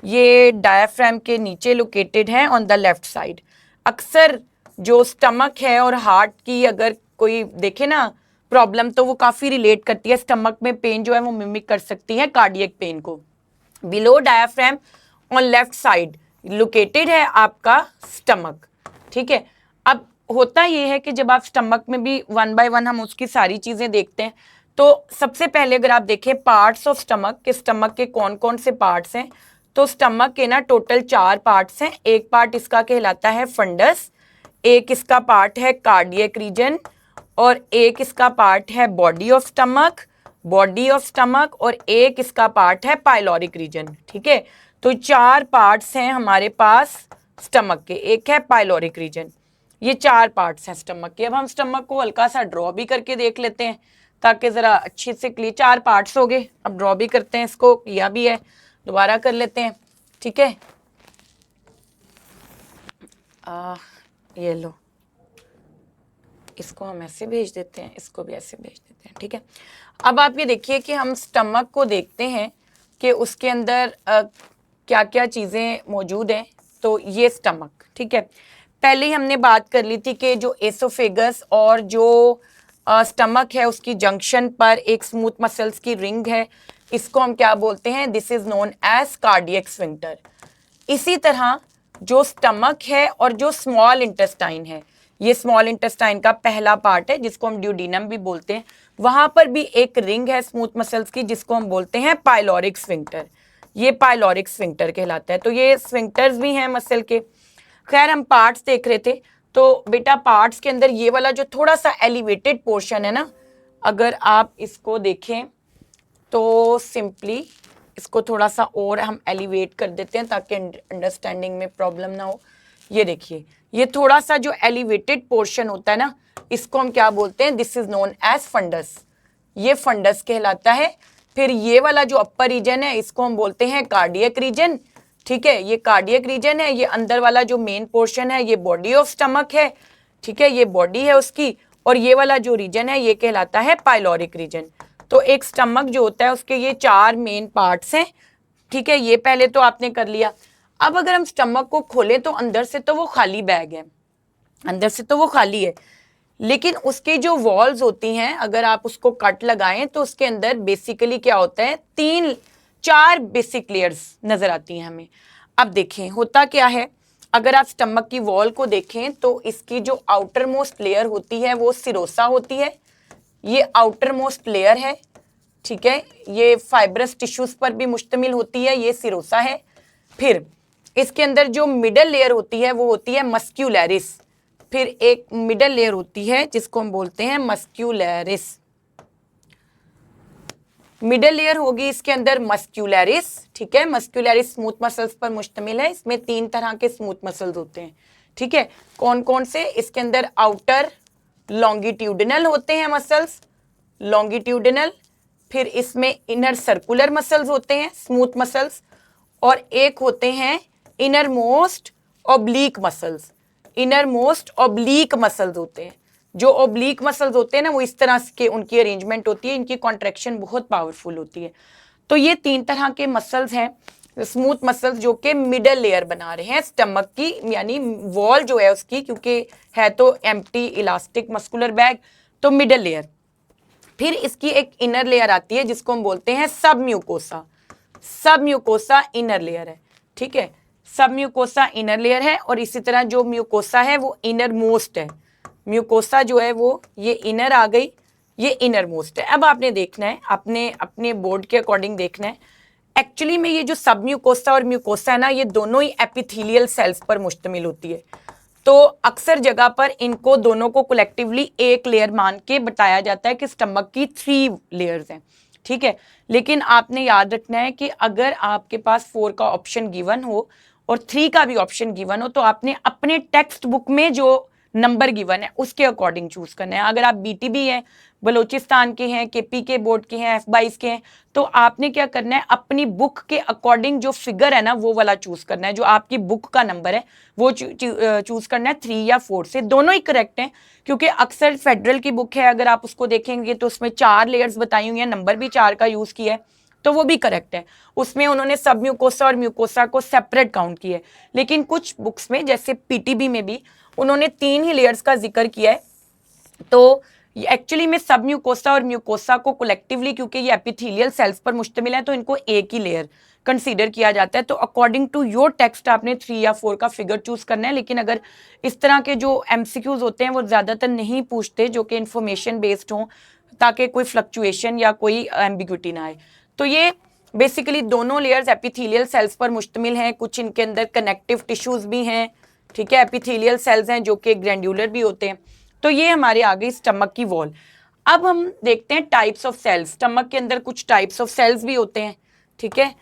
ये डायाफ्राम के नीचे लोकेटेड है ऑन द लेफ्ट साइड। अक्सर जो स्टमक है और हार्ट की अगर कोई देखे ना प्रॉब्लम, तो वो काफ़ी रिलेट करती है। स्टमक में पेन जो है वो मिमिक कर सकती है कार्डियक पेन को। Below diaphragm on left side located है आपका स्टमक। ठीक है, अब होता ये है कि जब आप स्टमक में भी वन बाय वन हम उसकी सारी चीज़ें देखते हैं, तो सबसे पहले अगर आप देखें पार्ट्स ऑफ स्टमक के, स्टमक के कौन कौन से पार्ट्स हैं, तो स्टमक के ना टोटल 4 पार्ट्स हैं। एक पार्ट इसका कहलाता है फंडस, एक इसका पार्ट है कार्डियक रीजन, और एक इसका पार्ट है बॉडी ऑफ स्टमक, और एक इसका पार्ट है पाइलोरिक रीजन। ठीक है, तो 4 पार्ट्स हैं हमारे पास स्टमक के। एक है पाइलोरिक रीजन, ये 4 पार्ट्स हैं स्टमक के। अब हम स्टमक को हल्का सा ड्रॉ भी करके देख लेते हैं ताकि ज़रा अच्छे से क्लियर। 4 पार्ट्स हो गए, अब ड्रॉ भी करते हैं, इसको किया भी है, दोबारा कर लेते हैं। ठीक है, ये लो, इसको हम ऐसे भेज देते हैं, इसको भी ऐसे भेज देते हैं, ठीक है। अब आप ये देखिए कि हम स्टमक को देखते हैं कि उसके अंदर क्या क्या चीज़ें मौजूद हैं। तो ये स्टमक, ठीक है, पहले ही हमने बात कर ली थी कि जो एसोफेगस और जो स्टमक है उसकी जंक्शन पर एक स्मूथ मसल्स की रिंग है, इसको हम क्या बोलते हैं, this is known as cardiac sphincter. इसी तरह जो स्टमक है और जो स्मॉल इंटेस्टाइन है, ये स्मॉल इंटेस्टाइन का पहला पार्ट है जिसको हम ड्यूडीनम भी बोलते हैं, वहां पर भी एक रिंग है स्मूथ मसल्स की जिसको हम बोलते हैं पाइलोरिक स्फिंक्टर। ये पाइलोरिक स्फिंक्टर कहलाता है। तो ये स्फिंक्टर्स भी हैं मसल के। खैर हम पार्ट्स देख रहे थे, तो बेटा पार्ट्स के अंदर ये वाला जो थोड़ा सा एलिवेटेड पोर्शन है ना, अगर आप इसको देखें तो सिंपली इसको थोड़ा सा और हम एलिवेट कर देते हैं ताकि अंडरस्टैंडिंग में प्रॉब्लम ना हो। ये देखिए, ये थोड़ा सा जो एलिवेटेड पोर्शन होता है ना, इसको हम क्या बोलते हैं, this is known as fundus. ये फंडस कहलाता है। फिर ये वाला जो अपर रीजन है इसको हम बोलते हैं कार्डियक रीजन, ठीक है, ये कार्डियक रीजन है। ये अंदर वाला जो मेन पोर्शन है ये बॉडी ऑफ स्टमक है, ठीक है, ये बॉडी है उसकी। और ये वाला जो रीजन है ये कहलाता है पाइलोरिक रीजन। तो एक स्टमक जो होता है उसके ये 4 मेन पार्ट्स हैं, ठीक है, ये पहले तो आपने कर लिया। अब अगर हम स्टमक को खोलें तो अंदर से तो वो खाली बैग है, अंदर से तो वो खाली है, लेकिन उसकी जो वॉल्स होती हैं अगर आप उसको कट लगाएं तो उसके अंदर बेसिकली क्या होता है, 3-4 बेसिक लेयर्स नजर आती हैं हमें। अब देखें होता क्या है, अगर आप स्टमक की वॉल को देखें तो इसकी जो आउटर मोस्ट लेयर होती है वो सिरोसा होती है, ये आउटर मोस्ट लेयर है, ठीक है, ये फाइब्रस टिश्यूज पर भी मुश्तमिल होती है, ये सिरोसा है। फिर इसके अंदर जो मिडल लेयर होती है वो होती है मस्क्यूलैरिस। फिर एक मिडल लेयर होती है जिसको हम बोलते हैं मस्क्यूलैरिस। मिडल लेयर होगी इसके अंदर मस्क्यूलैरिस, ठीक है, मस्क्यूलैरिस स्मूथ मसल्स पर मुश्तमिल है। इसमें 3 तरह के स्मूथ मसल्स होते हैं, ठीक है, कौन कौन से, इसके अंदर आउटर लॉन्गिट्यूडिनल होते हैं मसल्स, लॉन्गिट्यूडिनल। फिर इसमें इनर सर्कुलर मसल्स होते हैं स्मूथ मसल्स, और एक होते हैं inner most oblique muscles. Inner most oblique muscles होते हैं। जो ऑब्लीक मसल्स होते हैं ना वो इस तरह के उनकी अरेंजमेंट होती है, इनकी कॉन्ट्रैक्शन बहुत पावरफुल होती है। तो ये 3 तरह के मसल्स हैं स्मूथ मसल्स जो कि मिडल लेयर बना रहे हैं स्टमक की, यानी वॉल जो है उसकी, क्योंकि है तो एम्प्टी इलास्टिक मस्कुलर बैग, तो मिडल लेयर। फिर इसकी एक इनर लेयर आती है जिसको हम बोलते हैं सब म्यूकोसा। सब म्यूकोसा इनर लेयर है, ठीक है, सब म्यूकोसा इनर लेयर है। और इसी तरह जो म्यूकोसा है वो इनर मोस्ट है, म्यूकोसा जो है वो ये इनर आ गई, ये इनर मोस्ट है। अब आपने देखना है, आपने अपने बोर्ड के अकॉर्डिंग देखना है, एक्चुअली में ये जो सब म्यूकोसा और म्यूकोसा है ना, ये दोनों ही एपिथेलियल सेल्स पर मुश्तमिल होती है। तो अक्सर जगह पर इनको दोनों को कलेक्टिवली एक लेयर मान के बताया जाता है कि स्टमक की 3 लेयर्स हैं, ठीक है। लेकिन आपने याद रखना है कि अगर आपके पास 4 का ऑप्शन गिवन हो और 3 का भी ऑप्शन गिवन हो तो आपने अपने टेक्स्ट बुक में जो नंबर गिवन है उसके अकॉर्डिंग चूज करना है। अगर आप बीटीबी हैं, बलोचिस्तान के हैं, केपी के बोर्ड के हैं, F22 के हैं, तो आपने क्या करना है, अपनी बुक के अकॉर्डिंग जो फिगर है ना वो वाला चूज करना है, जो आपकी बुक का नंबर है वो चूज करना है। 3 या 4 से दोनों ही करेक्ट हैं, क्योंकि अक्सर फेडरल की बुक है अगर आप उसको देखेंगे तो उसमें 4 लेयर्स बताई हुई हैं, नंबर भी 4 का यूज किया है, तो वो भी करेक्ट है। उसमें उन्होंने सब म्यूकोसा और म्यूकोसा को सेपरेट काउंट किया है। लेकिन कुछ बुक्स में जैसे पीटीबी में भी उन्होंने 3 ही लेयर्स का जिक्र किया है। तो एक्चुअली में सब म्यूकोसा और म्यूकोसा को कलेक्टिवली, क्योंकि ये एपिथेलियल सेल्स पर मुश्तमिल है, तो इनको एक ही लेयर कंसीडर किया जाता है। तो अकॉर्डिंग टू योर टेक्स्ट आपने 3 या 4 का फिगर चूज करना है। लेकिन अगर इस तरह के जो एमसीक्यूज होते हैं वो ज़्यादातर नहीं पूछते जो कि इंफॉर्मेशन बेस्ड हों, ताकि कोई फ्लक्चुएशन या कोई एम्बिग्यूटी ना आए। तो ये बेसिकली दोनों लेयर्स एपिथेलियल सेल्स पर मुश्तमिल हैं। कुछ इनके अंदर कनेक्टिव टिश्यूज भी हैं, ठीक है, एपिथेलियल सेल्स हैं जो कि ग्रैंड्यूलर भी होते हैं। तो ये हमारे आ गई स्टमक की वॉल। अब हम देखते हैं टाइप्स ऑफ सेल्स। स्टमक के अंदर कुछ टाइप्स ऑफ सेल्स भी होते हैं, ठीक है,